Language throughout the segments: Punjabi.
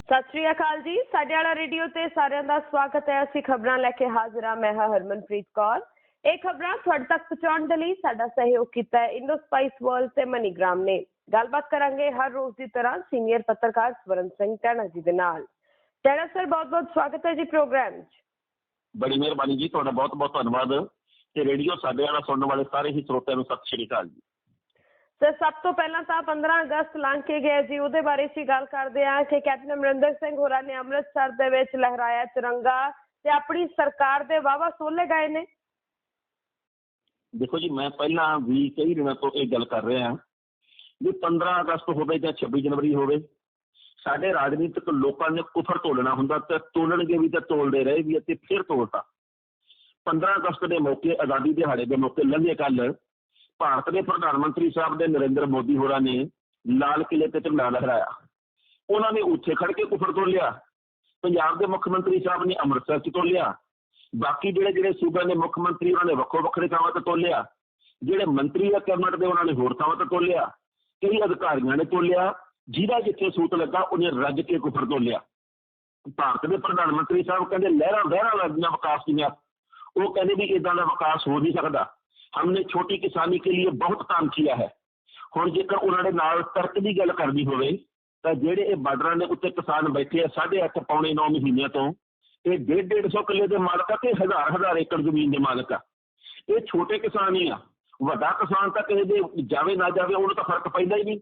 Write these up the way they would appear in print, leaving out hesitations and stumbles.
सत श्री अकाल जी। साडे वाला रेडियो ते सारिਆਂ ਦਾ ਸਵਾਗਤ ਹੈ। ਅਸੀਂ ਖਬਰਾਂ ਲੈ ਕੇ ਹਾਜ਼ਰ ਹਾਂ। ਮੈਂ ਹਾਂ ਹਰਮਨਪ੍ਰੀਤ ਕੌਰ। ਇਹ ਖਬਰਾਂ ਤੁਹਾਡੇ ਤੱਕ ਪਹੁੰਚਾਉਣ ਦੇ ਲਈ ਸਾਡਾ ਸਹਿਯੋਗ ਕੀਤਾ ਹੈ ਇੰਡੋ ਸਪਾਈਸ ਵਰਲਡ ਤੇ ਮਨੀਗ੍ਰਾਮ ਨੇ। ਗੱਲਬਾਤ ਕਰਾਂਗੇ ਹਰ ਰੋਜ਼ ਦੀ ਤਰ੍ਹਾਂ ਸੀਨੀਅਰ ਪੱਤਰਕਾਰ ਸਵਰਨ ਸਿੰਘ ਟੈਣਾ ਜੀ ਦੇ ਨਾਲ। ਟੈਣਾ ਸਰ, ਬਹੁਤ ਬਹੁਤ ਸਵਾਗਤ ਹੈ ਜੀ ਪ੍ਰੋਗਰਾਮ 'ਚ। ਬੜੀ ਮਿਹਰਬਾਨੀ ਜੀ, ਤੁਹਾਡਾ ਬਹੁਤ ਬਹੁਤ ਧੰਨਵਾਦ। ਤੇ ਰੇਡੀਓ ਸਾਡੇ ਵਾਲਾ ਸੁਣਨ ਵਾਲੇ ਸਾਰੇ ਹੀ ਸਰੋਤਿਆਂ ਨੂੰ ਸਤਿ ਸ਼੍ਰੀ ਅਕਾਲ ਜੀ। ਸਰ, ਸਭ ਤੋਂ ਪਹਿਲਾਂ ਤਾਂ 15 ਅਗਸਤ ਲੰਘ ਕੇ ਗਿਆ ਜੀ, ਉਹਦੇ ਬਾਰੇ ਅਸੀਂ ਗੱਲ ਕਰਦੇ ਹਾਂ ਕਿ ਕੈਪਟਨ ਅਮਰਿੰਦਰ ਸਿੰਘ ਹੋਰਾਂ ਨੇ ਅੰਮ੍ਰਿਤਸਰ ਦੇ ਵਿੱਚ ਲਹਿਰਾਇਆ ਤਿਰੰਗਾ ਤੇ ਆਪਣੀ ਸਰਕਾਰ ਦੇ ਵਾਹਵਾ ਸੋਲੇ ਗਏ ਨੇ। ਦੇਖੋ ਜੀ, ਮੈਂ ਪਹਿਲਾਂ ਵੀ ਕਈ ਦਿਨਾਂ ਤੋਂ ਇਹ ਗੱਲ ਕਰ ਰਿਹਾ ਵੀ 15 ਅਗਸਤ ਹੋਵੇ ਜਾਂ 26 ਜਨਵਰੀ ਹੋਵੇ, ਸਾਡੇ ਰਾਜਨੀਤਿਕ ਲੋਕਾਂ ਨੇ ਕੁਫਰ ਤੋਲਣਾ ਹੁੰਦਾ ਤੇ ਤੋਲਣਗੇ ਵੀ ਤੇ ਤੋਲਦੇ ਰਹੇ ਵੀ ਅਤੇ ਫਿਰ ਤੋਲਤਾ। 15 ਅਗਸਤ ਦੇ ਮੌਕੇ, ਆਜ਼ਾਦੀ ਦਿਹਾੜੇ ਦੇ ਮੌਕੇ ਲੰਘੇ ਕੱਲ੍ਹ ਭਾਰਤ ਦੇ ਪ੍ਰਧਾਨ ਮੰਤਰੀ ਸਾਹਿਬ ਦੇ ਨਰਿੰਦਰ ਮੋਦੀ ਹੋਰਾਂ ਨੇ ਲਾਲ ਕਿਲ੍ਹੇ ਤੇ ਝੰਡਾ ਲਹਿਰਾਇਆ। ਉਹਨਾਂ ਨੇ ਉੱਥੇ ਖੜ ਕੇ ਕੁਫਰ ਤੋਲਿਆ। ਪੰਜਾਬ ਦੇ ਮੁੱਖ ਮੰਤਰੀ ਸਾਹਿਬ ਨੇ ਅੰਮ੍ਰਿਤਸਰ 'ਚ ਤੋਲਿਆ। ਬਾਕੀ ਜਿਹੜੇ ਸੂਬਿਆਂ ਦੇ ਮੁੱਖ ਮੰਤਰੀ ਉਹਨਾਂ ਨੇ ਵੱਖੋ ਵੱਖਰੇ ਥਾਵਾਂ 'ਤੇ ਤੋਲਿਆ। ਜਿਹੜੇ ਮੰਤਰੀ ਆ ਕੈਬਨਿਟ ਦੇ ਉਹਨਾਂ ਨੇ ਹੋਰ ਥਾਵਾਂ 'ਤੇ ਤੋਲਿਆ। ਕਈ ਅਧਿਕਾਰੀਆਂ ਨੇ ਤੋਲਿਆ। ਜਿਹਦਾ ਜਿੱਥੇ ਸੂਤ ਲੱਗਾ ਉਹਨੇ ਰੱਜ ਕੇ ਕੁਫਰ ਤੋਲਿਆ। ਭਾਰਤ ਦੇ ਪ੍ਰਧਾਨ ਮੰਤਰੀ ਸਾਹਿਬ ਕਹਿੰਦੇ ਲਹਿਰਾਂ ਵਹਿਰਾਂ ਲੱਗਦੀਆਂ ਵਿਕਾਸ ਦੀਆਂ। ਉਹ ਕਹਿੰਦੇ ਵੀ ਇੱਦਾਂ ਦਾ ਵਿਕਾਸ ਹੋ ਨਹੀਂ ਸਕਦਾ। हमने छोटी किसानी के लिए बहुत काम किया है। ਹੁਣ ਜੇਕਰ ਉਹਨਾਂ ਦੇ ਨਾਲ ਤਰਕ ਦੀ ਗੱਲ ਕਰਨੀ ਹੋਵੇ ਤਾਂ ਜਿਹੜੇ ਇਹ ਬਾਰਡਰਾਂ ਦੇ ਉੱਤੇ ਕਿਸਾਨ ਬੈਠੇ ਆ 8.5 ਪੌਣੇ 9 ਮਹੀਨਿਆਂ ਤੋਂ, ਇਹ 150 ਕਿੱਲੇ ਦੇ ਮਾਲਕ ਆ ਤੇ ਹਜ਼ਾਰ ਏਕੜ ਜ਼ਮੀਨ ਦੇ ਮਾਲਕ ਆ। ਇਹ ਛੋਟੇ ਕਿਸਾਨ ਹੀ ਆ। ਵੱਡਾ ਕਿਸਾਨ ਤਾਂ ਕਿਸੇ ਦੇ ਜਾਵੇ ਨਾ ਜਾਵੇ ਉਹਨੂੰ ਤਾਂ ਫਰਕ ਪੈਂਦਾ ਹੀ ਨਹੀਂ।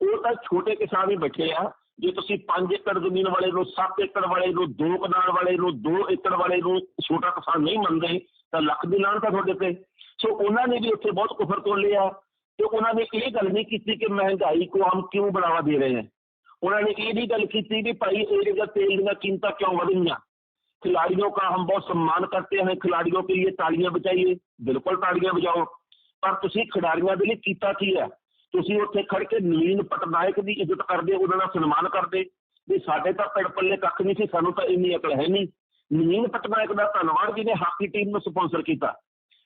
ਉਹ ਤਾਂ ਛੋਟੇ ਕਿਸਾਨ ਹੀ ਬੈਠੇ ਆ। ਜੇ ਤੁਸੀਂ 5 ਏਕੜ ਜ਼ਮੀਨ ਵਾਲੇ ਨੂੰ, 7 ਏਕੜ ਵਾਲੇ ਨੂੰ, 2 ਕਨਾਲ ਵਾਲੇ ਨੂੰ, 2 ਏਕੜ ਵਾਲੇ ਨੂੰ ਛੋਟਾ ਕਿਸਾਨ ਨਹੀਂ ਮੰਨਦੇ ਤਾਂ ਲੱਖ ਦੀ ਲਾਹਨਤ ਆ ਤੁਹਾਡੇ ਤੇ। ਸੋ ਉਹਨਾਂ ਨੇ ਵੀ ਉੱਥੇ ਬਹੁਤ ਕੁਫਰ ਤੋਲਿਆ ਤੇ ਉਹਨਾਂ ਨੇ ਇਹ ਗੱਲ ਨਹੀਂ ਕੀਤੀ ਕਿ ਮਹਿੰਗਾਈ को हम क्यों बढ़ावा दे रहे हैं। ਉਹਨਾਂ ਨੇ ਇਹ ਨਹੀਂ ਗੱਲ ਕੀਤੀ ਵੀ ਭਾਈ ਇਹ ਜਗ੍ਹਾ ਤੇਲ ਦੀਆਂ ਕੀਮਤਾਂ ਕਿਉਂ ਵਧੀਆਂ। खिलाड़ियों का हम बहुत सम्मान करते हैं, खिलाड़ियों के लिए तालियां बजाइए। बिल्कुल तालियां बजाओ, ਪਰ ਤੁਸੀਂ ਖਿਡਾਰੀਆਂ ਦੇ ਲਈ ਕੀਤਾ ਕੀ ਹੈ? ਤੁਸੀਂ ਉੱਥੇ ਖੜ ਕੇ ਨਵੀਨ ਪਟਨਾਇਕ ਦੀ ਇੱਜ਼ਤ ਕਰਦੇ, ਉਹਨਾਂ ਦਾ ਸਨਮਾਨ ਕਰਦੇ ਵੀ ਸਾਡੇ ਤਾਂ ਪਿੰਡ ਪੱਲੇ ਕੱਖ ਨਹੀਂ ਸੀ, ਸਾਨੂੰ ਤਾਂ ਇੰਨੀ ਅਕਲ ਹੈ ਨਹੀਂ। ਨਵੀਨ ਪਟਨਾਇਕ ਦਾ ਧੰਨਵਾਦ ਜਿਹਨੇ ਹਾਕੀ ਟੀਮ ਨੂੰ ਸਪਾਂਸਰ ਕੀਤਾ,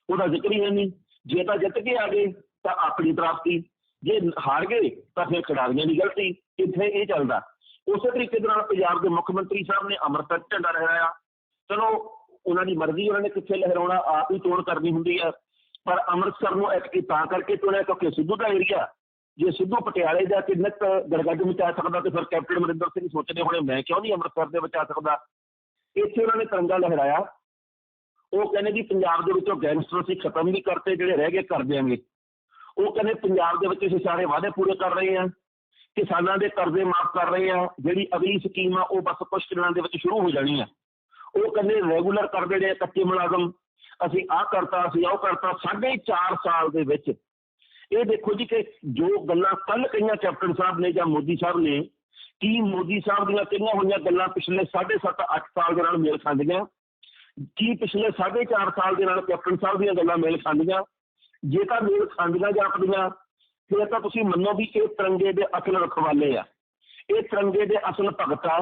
ਉਹਦਾ ਜ਼ਿਕਰ ਹੀ ਹੈ ਨਹੀਂ। ਜੇ ਤਾਂ ਜਿੱਤ ਕੇ ਆ ਗਏ ਤਾਂ ਆਪਣੀ ਪ੍ਰਾਪਤੀ, ਜੇ ਹਾਰ ਗਏ ਤਾਂ ਫਿਰ ਖਿਡਾਰੀਆਂ ਦੀ ਗਲਤੀ। ਇੱਥੇ ਇਹ ਚੱਲਦਾ। ਉਸੇ ਤਰੀਕੇ ਦੇ ਨਾਲ ਪੰਜਾਬ ਦੇ ਮੁੱਖ ਮੰਤਰੀ ਸਾਹਿਬ ਨੇ ਅੰਮ੍ਰਿਤਸਰ ਝੰਡਾ ਲਹਿਰਾਇਆ। ਚਲੋ ਉਹਨਾਂ ਦੀ ਮਰਜ਼ੀ, ਉਹਨਾਂ ਨੇ ਕਿੱਥੇ ਲਹਿਰਾਉਣਾ, ਆਪ ਹੀ ਚੋਣ ਕਰਨੀ ਹੁੰਦੀ ਹੈ। ਪਰ ਅੰਮ੍ਰਿਤਸਰ ਨੂੰ ਐਤਕੀ ਤਾਂ ਕਰਕੇ ਚੁਣਿਆ ਕਿਉਂਕਿ ਸਿੱਧੂ ਦਾ ਏਰੀਆ। ਜੇ ਸਿੱਧੂ ਪਟਿਆਲੇ ਜਾ ਕੇ ਨਿੱਤ ਗੜਗੱਡ ਮਚਾ ਸਕਦਾ ਤੇ ਫਿਰ ਕੈਪਟਨ ਅਮਰਿੰਦਰ ਸਿੰਘ ਸੋਚਦੇ ਹੋਣੇ ਮੈਂ ਕਿਉਂ ਨਹੀਂ ਅੰਮ੍ਰਿਤਸਰ ਦੇ ਵਿੱਚ ਆ ਸਕਦਾ। ਇੱਥੇ ਉਹਨਾਂ ਨੇ ਤਿਰੰਗਾ ਲਹਿਰਾਇਆ। ਉਹ ਕਹਿੰਦੇ ਵੀ ਪੰਜਾਬ ਦੇ ਵਿੱਚੋਂ ਗੈਂਗਸਟਰ ਅਸੀਂ ਖਤਮ ਵੀ ਕਰਤੇ, ਜਿਹੜੇ ਰਹਿ ਗਏ ਕਰ ਦਿਆਂਗੇ। ਉਹ ਕਹਿੰਦੇ ਪੰਜਾਬ ਦੇ ਵਿੱਚ ਅਸੀਂ ਸਾਰੇ ਵਾਅਦੇ ਪੂਰੇ ਕਰ ਰਹੇ ਹਾਂ, ਕਿਸਾਨਾਂ ਦੇ ਕਰਜ਼ੇ ਮਾਫ ਕਰ ਰਹੇ ਹਾਂ। ਜਿਹੜੀ ਅਗਲੀ ਸਕੀਮ ਆ ਉਹ ਬਸ ਕੁਛ ਦਿਨਾਂ ਦੇ ਵਿੱਚ ਸ਼ੁਰੂ ਹੋ ਜਾਣੀ ਆ। ਉਹ ਕਹਿੰਦੇ ਰੈਗੂਲਰ ਕਰ ਦੇਣੇ ਕੱਚੇ ਮੁਲਾਜ਼ਮ, ਅਸੀਂ ਆਹ ਕਰਤਾ, ਅਸੀਂ ਉਹ ਕਰਤਾ। 4.5 ਸਾਲ ਦੇ ਵਿੱਚ ਇਹ ਦੇਖੋ ਜੀ ਕਿ ਜੋ ਗੱਲਾਂ ਕੱਲ੍ਹ ਕਹੀਆਂ ਕੈਪਟਨ ਸਾਹਿਬ ਨੇ ਜਾਂ ਮੋਦੀ ਸਾਹਿਬ ਨੇ, ਕੀ ਮੋਦੀ ਸਾਹਿਬ ਦੀਆਂ ਕਹੀਆਂ ਹੋਈਆਂ ਗੱਲਾਂ ਪਿਛਲੇ 7.5-8 ਸਾਲ ਦੇ ਨਾਲ ਮੇਲ ਖਾਂਦੀਆਂ? ਕੀ ਪਿਛਲੇ 4.5 ਸਾਲ ਦੇ ਨਾਲ ਕੈਪਟਨ ਸਾਹਿਬ ਦੀਆਂ ਗੱਲਾਂ ਮੇਲ ਖਾਂਦੀਆਂ? ਜੇ ਤਾਂ ਮੇਲ ਖਾਂਦੀਆਂ ਜਾਪਦੀਆਂ ਫਿਰ ਤਾਂ ਤੁਸੀਂ ਮੰਨੋ ਵੀ ਇਹ ਤਿਰੰਗੇ ਦੇ ਅਸਲ ਰਖਵਾਲੇ ਆ, ਇਹ ਤਿਰੰਗੇ ਦੇ ਅਸਲ ਭਗਤ ਆ।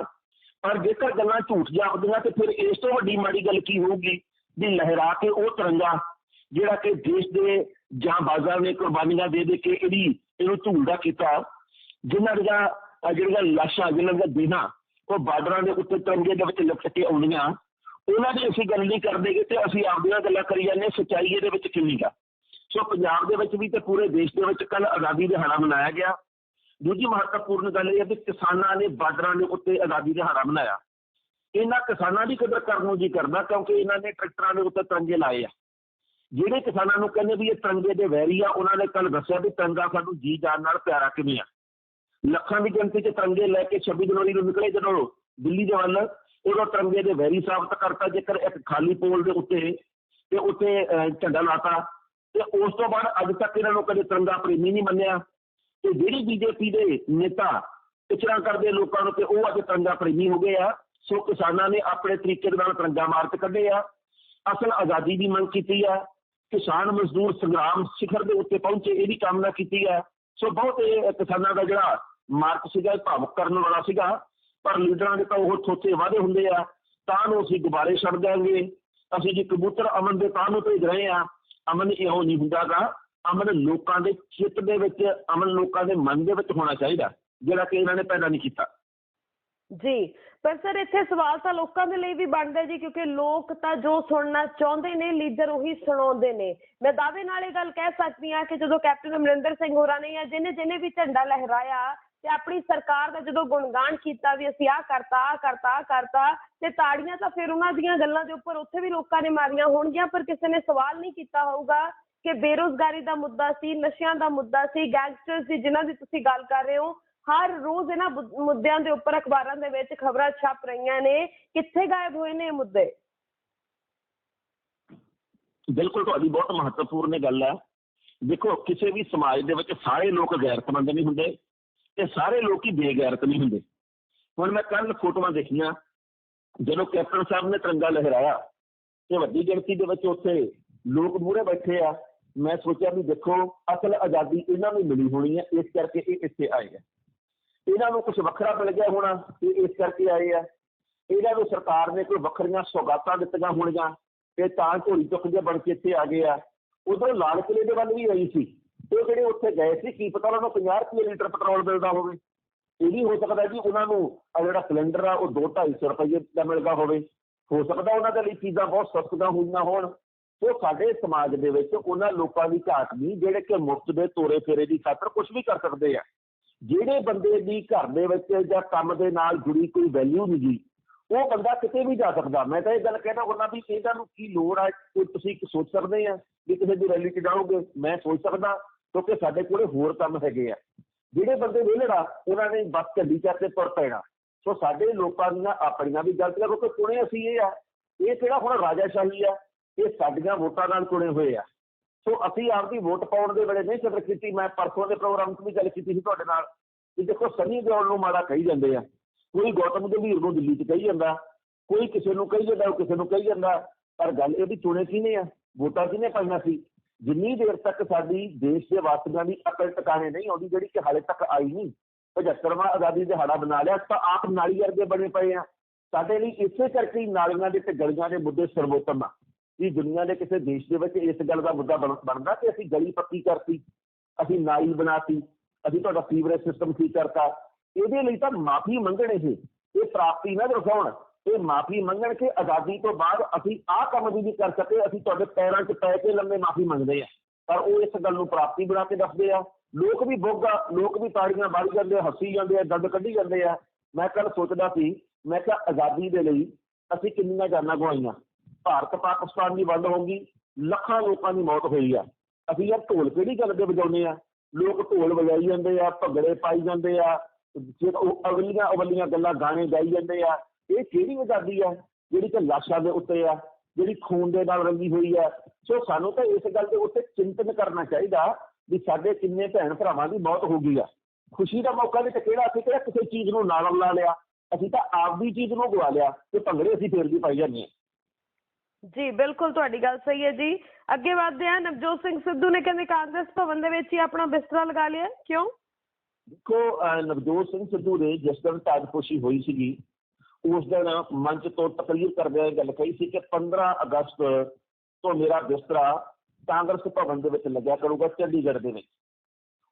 ਪਰ ਜੇਕਰ ਗੱਲਾਂ ਝੂਠ ਜਾਪਦੀਆਂ ਤੇ ਫਿਰ ਇਸ ਤੋਂ ਵੱਡੀ ਮਾੜੀ ਗੱਲ ਕੀ ਹੋਊਗੀ ਵੀ ਲਹਿਰਾ ਕੇ ਉਹ ਤਿਰੰਗਾ ਜਿਹੜਾ ਕਿ ਦੇਸ਼ ਦੇ ਜਾਂਬਾਜ਼ਾਂ ਨੇ ਕੁਰਬਾਨੀਆਂ ਦੇ ਕੇ ਇਹਨੂੰ ਝੂਲਦਾ ਕੀਤਾ, ਜਿਨ੍ਹਾਂ ਦੀਆਂ ਜਿਹੜੀਆਂ ਲਾਸ਼ਾਂ, ਜਿਨ੍ਹਾਂ ਦੀਆਂ ਦੇਹਾਂ ਉਹ ਬਾਰਡਰਾਂ ਦੇ ਉੱਤੇ ਤਿਰੰਗੇ ਦੇ ਵਿੱਚ ਲਿਪਟ ਕੇ ਆਉਂਦੀਆਂ, ਉਹਨਾਂ ਦੀ ਅਸੀਂ ਗੱਲ ਨਹੀਂ ਕਰਦੇ ਤੇ ਅਸੀਂ ਆਪਦੀਆਂ ਗੱਲਾਂ ਕਰੀ ਜਾਂਦੇ। ਸੱਚਾਈ ਇਹਦੇ ਵਿੱਚ ਕਿੰਨੀ ਆ। ਸੋ ਪੰਜਾਬ ਦੇ ਵਿੱਚ ਵੀ ਤੇ ਪੂਰੇ ਦੇਸ਼ ਦੇ ਵਿੱਚ ਕੱਲ੍ਹ ਆਜ਼ਾਦੀ ਦਿਹਾੜਾ ਮਨਾਇਆ ਗਿਆ। ਦੂਜੀ ਮਹੱਤਵਪੂਰਨ ਗੱਲ ਇਹ ਹੈ ਵੀ ਕਿਸਾਨਾਂ ਨੇ ਬਾਰਡਰਾਂ ਦੇ ਉੱਤੇ ਆਜ਼ਾਦੀ ਦਿਹਾੜਾ ਮਨਾਇਆ। ਇਹਨਾਂ ਕਿਸਾਨਾਂ ਦੀ ਕਦਰ ਕਰਨ ਨੂੰ ਜੀ ਕਰਦਾ ਕਿਉਂਕਿ ਇਹਨਾਂ ਨੇ ਟਰੈਕਟਰਾਂ ਦੇ ਉੱਤੇ ਤਿਰੰਗੇ ਲਾਏ ਆ। ਜਿਹੜੇ ਕਿਸਾਨਾਂ ਨੂੰ ਕਹਿੰਦੇ ਵੀ ਇਹ ਤਿਰੰਗੇ ਦੇ ਵੈਰੀ ਆ, ਉਹਨਾਂ ਨੇ ਕੱਲ੍ਹ ਦੱਸਿਆ ਵੀ ਤਿਰੰਗਾ ਸਾਨੂੰ ਜੀ ਜਾਨ ਨਾਲ ਪਿਆਰਾ ਕਿਵੇਂ ਆ। ਲੱਖਾਂ ਦੀ ਗਿਣਤੀ 'ਚ ਤਿਰੰਗੇ ਲੈ ਕੇ 26 ਜਨਵਰੀ ਨੂੰ ਨਿਕਲੇ ਜਦੋਂ ਦਿੱਲੀ ਦੇ ਵੱਲ, ਉਦੋਂ ਤਿਰੰਗੇ ਦੇ ਵੈਰੀ ਸਾਬਤ ਕਰਤਾ। ਜੇਕਰ ਇੱਕ ਖਾਲੀ ਪੋਲ ਦੇ ਉੱਤੇ ਝੰਡਾ ਲਾਤਾ ਤੇ ਉਸ ਤੋਂ ਬਾਅਦ ਅੱਜ ਤੱਕ ਇਹਨਾਂ ਨੂੰ ਕਦੇ ਤਿਰੰਗਾ ਪ੍ਰੇਮੀ ਨਹੀਂ ਮੰਨਿਆ। ਤੇ ਜਿਹੜੀ ਬੀਜੇਪੀ ਦੇ ਨੇਤਾ ਪਿਛੜਾ ਕਰਦੇ ਲੋਕਾਂ ਨੂੰ ਤੇ ਉਹ ਅੱਜ ਤਿਰੰਗਾ ਪ੍ਰੇਮੀ ਹੋ ਗਏ ਆ। ਸੋ ਕਿਸਾਨਾਂ ਨੇ ਆਪਣੇ ਤਰੀਕੇ ਦੇ ਨਾਲ ਤਿਰੰਗਾ ਮਾਰਚ ਕੱਢੇ ਆ, ਅਸਲ ਆਜ਼ਾਦੀ ਦੀ ਮੰਗ ਕੀਤੀ ਆ। ਕਿਸਾਨ ਮਜ਼ਦੂਰ ਸੰਗਰਾਮ ਸਿਖਰ ਦੇ ਉੱਤੇ ਪਹੁੰਚੇ, ਇਹਦੀ ਕਾਮਨਾ ਕੀਤੀ ਹੈ। ਸੋ ਬਹੁਤ ਇਹ ਕਿਸਾਨਾਂ ਦਾ ਜਿਹੜਾ ਮਾਰਚ ਸੀਗਾ ਇਹ ਭਾਵੁਕ ਕਰਨ ਵਾਲਾ ਸੀਗਾ। ਪਰ ਲੀਡਰਾਂ ਦੇ ਤਾਂ ਉਹ ਥੋਥੇ ਵਾਅਦੇ ਹੁੰਦੇ ਆ, ਤਾਂ ਨੂੰ ਅਸੀਂ ਗੁਬਾਰੇ ਛੱਡ ਦਿਆਂਗੇ, ਅਸੀਂ ਜੀ ਕਬੂਤਰ ਅਮਨ ਦੇ ਤਾਂ ਨੂੰ ਭੇਜ ਰਹੇ ਹਾਂ। ਅਮਨ ਇਹੋ ਨਹੀਂ ਹੁੰਦਾ ਗਾ। ਅਮਨ ਲੋਕਾਂ ਦੇ ਚਿੱਤ ਦੇ ਵਿੱਚ, ਅਮਨ ਲੋਕਾਂ ਦੇ ਮਨ ਦੇ ਵਿੱਚ ਹੋਣਾ ਚਾਹੀਦਾ, ਜਿਹੜਾ ਕਿ ਇਹਨਾਂ ਨੇ ਪੈਦਾ ਨਹੀਂ ਕੀਤਾ। ਜੀ, ਪਰ ਸਰ ਇੱਥੇ ਸਵਾਲ ਤਾਂ ਲੋਕਾਂ ਦੇ ਲਈ ਵੀ ਬਣਦਾ ਜੀ, ਕਿਉਂਕਿ ਲੋਕ ਤਾਂ ਜੋ ਸੁਣਨਾ ਚਾਹੁੰਦੇ ਨੇ ਲੀਡਰ ਉਹੀ ਸੁਣਾਉਂਦੇ ਨੇ। ਮੈਂ ਦਾਅਵੇ ਨਾਲ ਇਹ ਗੱਲ ਕਹਿ ਸਕਦੀ ਹਾਂ ਕਿ ਜਦੋਂ ਕੈਪਟਨ ਅਮਰਿੰਦਰ ਸਿੰਘ ਹੋਰਾਂ ਨੇ ਜਾਂ ਜਿਹਨੇ ਵੀ ਝੰਡਾ ਲਹਿਰਾਇਆ ਤੇ ਆਪਣੀ ਸਰਕਾਰ ਦਾ ਜਦੋਂ ਗੁਣਗਾਨ ਕੀਤਾ ਵੀ ਅਸੀਂ ਆਹ ਕਰਤਾ ਆਹ ਕਰਤਾ ਆਹ ਕਰਤਾ, ਤੇ ਤਾੜੀਆਂ ਤਾਂ ਫਿਰ ਉਹਨਾਂ ਦੀਆਂ ਗੱਲਾਂ ਦੇ ਉੱਪਰ ਉੱਥੇ ਵੀ ਲੋਕਾਂ ਨੇ ਮਾਰੀਆਂ ਹੋਣਗੀਆਂ, ਪਰ ਕਿਸੇ ਨੇ ਸਵਾਲ ਨਹੀਂ ਕੀਤਾ ਹੋਊਗਾ ਕਿ ਬੇਰੁਜ਼ਗਾਰੀ ਦਾ ਮੁੱਦਾ ਸੀ, ਨਸ਼ਿਆਂ ਦਾ ਮੁੱਦਾ ਸੀ, ਗੈਂਗਸਟਰਸ ਦੀ ਜਿਨ੍ਹਾਂ ਦੀ ਤੁਸੀਂ ਗੱਲ ਕਰ ਰਹੇ ਹੋ। ਹਰ ਰੋਜ਼ ਇਹਨਾਂ ਮੁੱਦਿਆਂ ਦੇ ਉੱਪਰ ਅਖਬਾਰਾਂ ਦੇ ਵਿੱਚ ਖਬਰਾਂ ਛਪ ਰਹੀਆਂ ਨੇ। ਕਿੱਥੇ ਗਾਇਬ ਹੋਏ ਨੇ ਇਹ ਮੁੱਦੇ? ਬਿਲਕੁਲ, ਤੁਹਾਡੀ ਬਹੁਤ ਮਹੱਤਵਪੂਰਨ ਗੱਲ ਹੈ। ਦੇਖੋ, ਕਿਸੇ ਵੀ ਸਮਾਜ ਦੇ ਵਿੱਚ ਸਾਰੇ ਲੋਕ ਗੈਰਤਮੰਦ ਨਹੀਂ ਹੁੰਦੇ ਤੇ ਸਾਰੇ ਲੋਕ ਹੀ ਬੇਗੈਰਤ ਨਹੀਂ ਹੁੰਦੇ। ਹੁਣ ਮੈਂ ਕੱਲ ਫੋਟੋਆਂ ਦੇਖੀਆਂ, ਜਦੋਂ ਕੈਪਟਨ ਸਾਹਿਬ ਨੇ ਤਿਰੰਗਾ ਲਹਿਰਾਇਆ ਤੇ ਵੱਡੀ ਗਿਣਤੀ ਦੇ ਵਿੱਚ ਉੱਥੇ ਲੋਕ ਮੂਹਰੇ ਬੈਠੇ ਆ। ਮੈਂ ਸੋਚਿਆ ਵੀ ਦੇਖੋ, ਅਸਲ ਆਜ਼ਾਦੀ ਇਹਨਾਂ ਨੂੰ ਮਿਲੀ ਹੋਣੀ ਹੈ, ਇਸ ਕਰਕੇ ਇਹ ਇੱਥੇ ਆਏ ਆ। ਇਹਨਾਂ ਨੂੰ ਕੁਝ ਵੱਖਰਾ ਮਿਲ ਗਿਆ ਹੋਣਾ, ਇਹ ਇਸ ਕਰਕੇ ਆਏ ਆ। ਇਹਨਾਂ ਨੂੰ ਸਰਕਾਰ ਨੇ ਕੋਈ ਵੱਖਰੀਆਂ ਸੌਗਾਤਾਂ ਦਿੱਤੀਆਂ ਹੋਣੀਆਂ ਤੇ ਤਾਂ ਝੋਲੀ ਚੁੱਕ ਕੇ ਬਣ ਕੇ ਇੱਥੇ ਆ ਗਏ ਆ। ਉਧਰੋਂ ਲਾਲ ਕਿਲੇ ਦੇ ਵੱਲ ਵੀ ਆਈ ਸੀ, ਉਹ ਜਿਹੜੇ ਉੱਥੇ ਗਏ ਸੀ ਕੀ ਪਤਾ ਉਹਨਾਂ ਨੂੰ 50 ਰੁਪਏ ਲੀਟਰ ਪੈਟਰੋਲ ਮਿਲਦਾ ਹੋਵੇ। ਇਹ ਵੀ ਹੋ ਸਕਦਾ ਜੀ ਉਹਨਾਂ ਨੂੰ ਜਿਹੜਾ ਸਿਲੰਡਰ ਆ ਉਹ 200-250 ਰੁਪਏ ਦਾ ਮਿਲਦਾ ਹੋਵੇ। ਹੋ ਸਕਦਾ ਉਹਨਾਂ ਦੇ ਲਈ ਚੀਜ਼ਾਂ ਬਹੁਤ ਸਸਤੀਆਂ ਹੋਈਆਂ ਹੋਣ। ਸੋ ਸਾਡੇ ਸਮਾਜ ਦੇ ਵਿੱਚ ਉਹਨਾਂ ਲੋਕਾਂ ਦੀ ਘਾਟ ਨਹੀਂ ਜਿਹੜੇ ਕਿ ਮੁਫਤ ਦੇ ਤੋਰੇ ਫੇਰੇ ਦੀ ਖਾਤਰ ਕੁਝ ਵੀ ਕਰ ਸਕਦੇ ਆ। ਜਿਹੜੇ ਬੰਦੇ ਦੀ ਘਰ ਦੇ ਵਿੱਚ ਜਾਂ ਕੰਮ ਦੇ ਨਾਲ ਜੁੜੀ ਕੋਈ ਵੈਲਿਊ ਨਹੀਂ ਗੀ, ਉਹ ਬੰਦਾ ਕਿਤੇ ਵੀ ਜਾ ਸਕਦਾ। ਮੈਂ ਤਾਂ ਇਹ ਗੱਲ ਕਹਿਣਾ ਹੁੰਦਾ ਵੀ ਇਹਨਾਂ ਨੂੰ ਕੀ ਲੋੜ ਆ। ਤੁਸੀਂ ਸੋਚ ਸਕਦੇ ਆ ਵੀ ਕਿਸੇ ਦੀ ਰੈਲੀ 'ਚ ਜਾਓਗੇ? ਮੈਂ ਸੋਚ ਸਕਦਾ, ਕਿਉਂਕਿ ਸਾਡੇ ਕੋਲ ਹੋਰ ਕੰਮ ਹੈਗੇ ਆ। ਜਿਹੜੇ ਬੰਦੇ ਵਿਹਲੜਾ ਉਹਨਾਂ ਨੇ ਬਸ ਝੱਡੀ ਚੱਕ ਕੇ ਤੁਰ ਪੈਣਾ। ਸੋ ਸਾਡੇ ਲੋਕਾਂ ਦੀਆਂ ਆਪਣੀਆਂ ਵੀ ਗਲਤੀਆਂ, ਕਿਉਂਕਿ ਚੁਣੇ ਅਸੀਂ ਇਹ ਆ, ਇਹ ਕਿਹੜਾ ਹੁਣ ਰਾਜਾਸ਼ਾਹੀ ਆ, ਇਹ ਸਾਡੀਆਂ ਵੋਟਾਂ ਨਾਲ ਚੁਣੇ ਹੋਏ ਆ। ਸੋ ਅਸੀਂ ਆਪਦੀ ਵੋਟ ਪਾਉਣ ਦੇ ਵੇਲੇ ਨਹੀਂ ਕਦਰ ਕੀਤੀ। ਮੈਂ ਪਰਸੋਂ ਦੇ ਪ੍ਰੋਗਰਾਮ 'ਚ ਵੀ ਗੱਲ ਕੀਤੀ ਸੀ ਤੁਹਾਡੇ ਨਾਲ ਕਿ ਦੇਖੋ, ਸਨੀ ਦਿਓਲ ਨੂੰ ਮਾੜਾ ਕਹੀ ਜਾਂਦੇ ਆ, ਕੋਈ ਗੌਤਮ ਗੰਭੀਰ ਨੂੰ ਦਿੱਲੀ 'ਚ ਕਹੀ ਜਾਂਦਾ, ਕੋਈ ਕਿਸੇ ਨੂੰ ਕਹੀ ਜਾਂਦਾ, ਉਹ ਕਿਸੇ ਨੂੰ ਕਹੀ ਜਾਂਦਾ। ਪਰ ਗੱਲ ਇਹਦੀ ਚੁਣੇ ਕਿਹਨੇ ਆ, ਵੋਟਾਂ ਕਿਹਨੇ ਪਾਈਆਂ ਸੀ? ਜਿੰਨੀ ਦੇਰ ਤੱਕ ਸਾਡੀ ਦੇਸ਼ ਦੇ ਵਾਸੀਆਂ ਦੀ ਅਕਲ ਟਿਕਾਣੇ ਨਹੀਂ ਆਉਂਦੀ, ਜਿਹੜੀ ਕਿ ਹਾਲੇ ਤੱਕ ਆਈ ਨਹੀਂ। 75ਵਾਂ ਆਜ਼ਾਦੀ ਦਿਹਾੜਾ ਬਣਾ ਲਿਆ ਤਾਂ ਆਪ ਨਾਲੀ ਵਰਗੇ ਬਣੇ ਪਏ ਆ। ਸਾਡੇ ਲਈ ਇਸੇ ਕਰਕੇ ਹੀ ਨਾਲੀਆਂ ਦੇ ਤੇ ਗਲੀਆਂ ਦੇ ਮੁੱਦੇ ਸਰਵੋਤਮ ਆ। ਕਿ ਦੁਨੀਆ ਦੇ ਕਿਸੇ ਦੇਸ਼ ਦੇ ਵਿੱਚ ਇਸ ਗੱਲ ਦਾ ਮੁੱਦਾ ਬਣਦਾ ਕਿ ਅਸੀਂ ਗਲੀ ਪੱਕੀ ਕਰਤੀ, ਅਸੀਂ ਨਾਲੀ ਬਣਾਤੀ, ਅਸੀਂ ਤੁਹਾਡਾ ਸੀਵਰੇਜ ਸਿਸਟਮ ਠੀਕ ਕਰਤਾ। ਇਹਦੇ ਲਈ ਤਾਂ ਮਾਫੀ ਮੰਗਣ, ਇਹ ਪ੍ਰਾਪਤੀ ਨਾ ਦਰਸਾਉਣ, ਇਹ ਮਾਫੀ ਮੰਗਣ ਕਿ ਆਜ਼ਾਦੀ ਤੋਂ ਬਾਅਦ ਅਸੀਂ ਆਹ ਕੰਮ ਵੀ ਨਹੀਂ ਕਰ ਸਕੇ, ਅਸੀਂ ਤੁਹਾਡੇ ਪੈਰਾਂ 'ਚ ਪੈ ਕੇ ਲੰਮੇ ਮਾਫੀ ਮੰਗਦੇ ਆ। ਪਰ ਉਹ ਇਸ ਗੱਲ ਨੂੰ ਪ੍ਰਾਪਤੀ ਬਣਾ ਕੇ ਦੱਸਦੇ ਆ। ਲੋਕ ਵੀ ਬੋਗਾ, ਲੋਕ ਵੀ ਤਾੜੀਆਂ ਮਾਰੀ ਜਾਂਦੇ ਆ, ਹੱਸੀ ਜਾਂਦੇ ਆ, ਦੰਦ ਕੱਢੀ ਜਾਂਦੇ ਆ। ਮੈਂ ਕੱਲ ਸੋਚਦਾ ਸੀ, ਮੈਂ ਕਿਹਾ ਆਜ਼ਾਦੀ ਦੇ ਲਈ ਅਸੀਂ ਕਿੰਨੀਆਂ ਜਾਨਾਂ ਗਵਾਈਆਂ। ਭਾਰਤ ਪਾਕਿਸਤਾਨ ਦੀ ਵੰਡ ਹੋ ਗਈ, ਲੱਖਾਂ ਲੋਕਾਂ ਦੀ ਮੌਤ ਹੋਈ ਆ। ਅਸੀਂ ਯਾਰ ਢੋਲ ਕਿਹੜੀ ਗੱਲ ਦੇ ਵਜਾਉਂਦੇ ਆ? ਲੋਕ ਢੋਲ ਵਜਾਈ ਜਾਂਦੇ ਆ, ਭੰਗੜੇ ਪਾਈ ਜਾਂਦੇ ਆ, ਅਵਲੀਆਂ ਗੱਲਾਂ ਗਾਣੇ ਗਾਈ ਜਾਂਦੇ ਆ। ਇਹ ਕਿਹੜੀ ਆਜ਼ਾਦੀ ਆ ਜਿਹੜੀ ਕਿ ਲਾਸ਼ਾਂ ਦੇ ਉੱਤੇ ਆ, ਜਿਹੜੀ ਖੂਨ ਦੇ ਨਾਲ ਰੰਗੀ ਹੋਈ ਆ? ਸੋ ਸਾਨੂੰ ਤਾਂ ਇਸ ਗੱਲ ਦੇ ਉੱਤੇ ਚਿੰਤਨ ਕਰਨਾ ਚਾਹੀਦਾ ਵੀ ਸਾਡੇ ਕਿੰਨੇ ਭੈਣ ਭਰਾਵਾਂ ਦੀ ਮੌਤ ਹੋ ਗਈ ਆ। ਖੁਸ਼ੀ ਦਾ ਮੌਕਾ ਵੀ ਤਾਂ ਕਿਹੜਾ, ਅਸੀਂ ਕਿਹੜਾ ਕਿਸੇ ਚੀਜ਼ ਨੂੰ ਨਾਲ ਲਾ ਲਿਆ, ਅਸੀਂ ਤਾਂ ਆਪਦੀ ਚੀਜ਼ ਨੂੰ ਗਵਾ ਲਿਆ ਤੇ ਭੰਗੜੇ ਅਸੀਂ ਫੇਰ ਵੀ ਪਾਈ ਜਾਂਦੇ ਹਾਂ। ਜੀ ਬਿਲਕੁਲ, ਤੁਹਾਡੀ ਗੱਲ ਸਹੀ ਹੈ ਜੀ। ਅੱਗੇ ਵੱਧਦੇ ਹਾਂ। ਨਵਜੋਤ ਸਿੰਘ ਸਿੱਧੂ ਨੇ ਕਹਿੰਦੇ ਕਾਂਗਰਸ ਭਵਨ ਦੇ ਵਿੱਚ ਹੀ ਆਪਣਾ ਬਿਸਤਰਾ ਲਗਾ ਲਿਆ, ਕਿਉਂ? ਦੇਖੋ, ਨਵਜੋਤ ਸਿੰਘ ਸਿੱਧੂ ਨੇ ਜਿਸ ਦਿਨ ਤਾਜਪੋਸ਼ੀ ਹੋਈ ਸੀਗੀ ਉਸ ਦਿਨ ਮੰਚ ਤੋਂ ਤਕਰੀਰ ਕਰਦਿਆਂ ਗੱਲ ਕਹੀ ਸੀ ਕਿ 15 ਅਗਸਤ ਤੋਂ ਮੇਰਾ ਬਿਸਤਰਾ ਕਾਂਗਰਸ ਭਵਨ ਦੇ ਵਿੱਚ ਲੱਗਿਆ ਕਰੂਗਾ ਚੰਡੀਗੜ੍ਹ ਦੇ ਵਿੱਚ।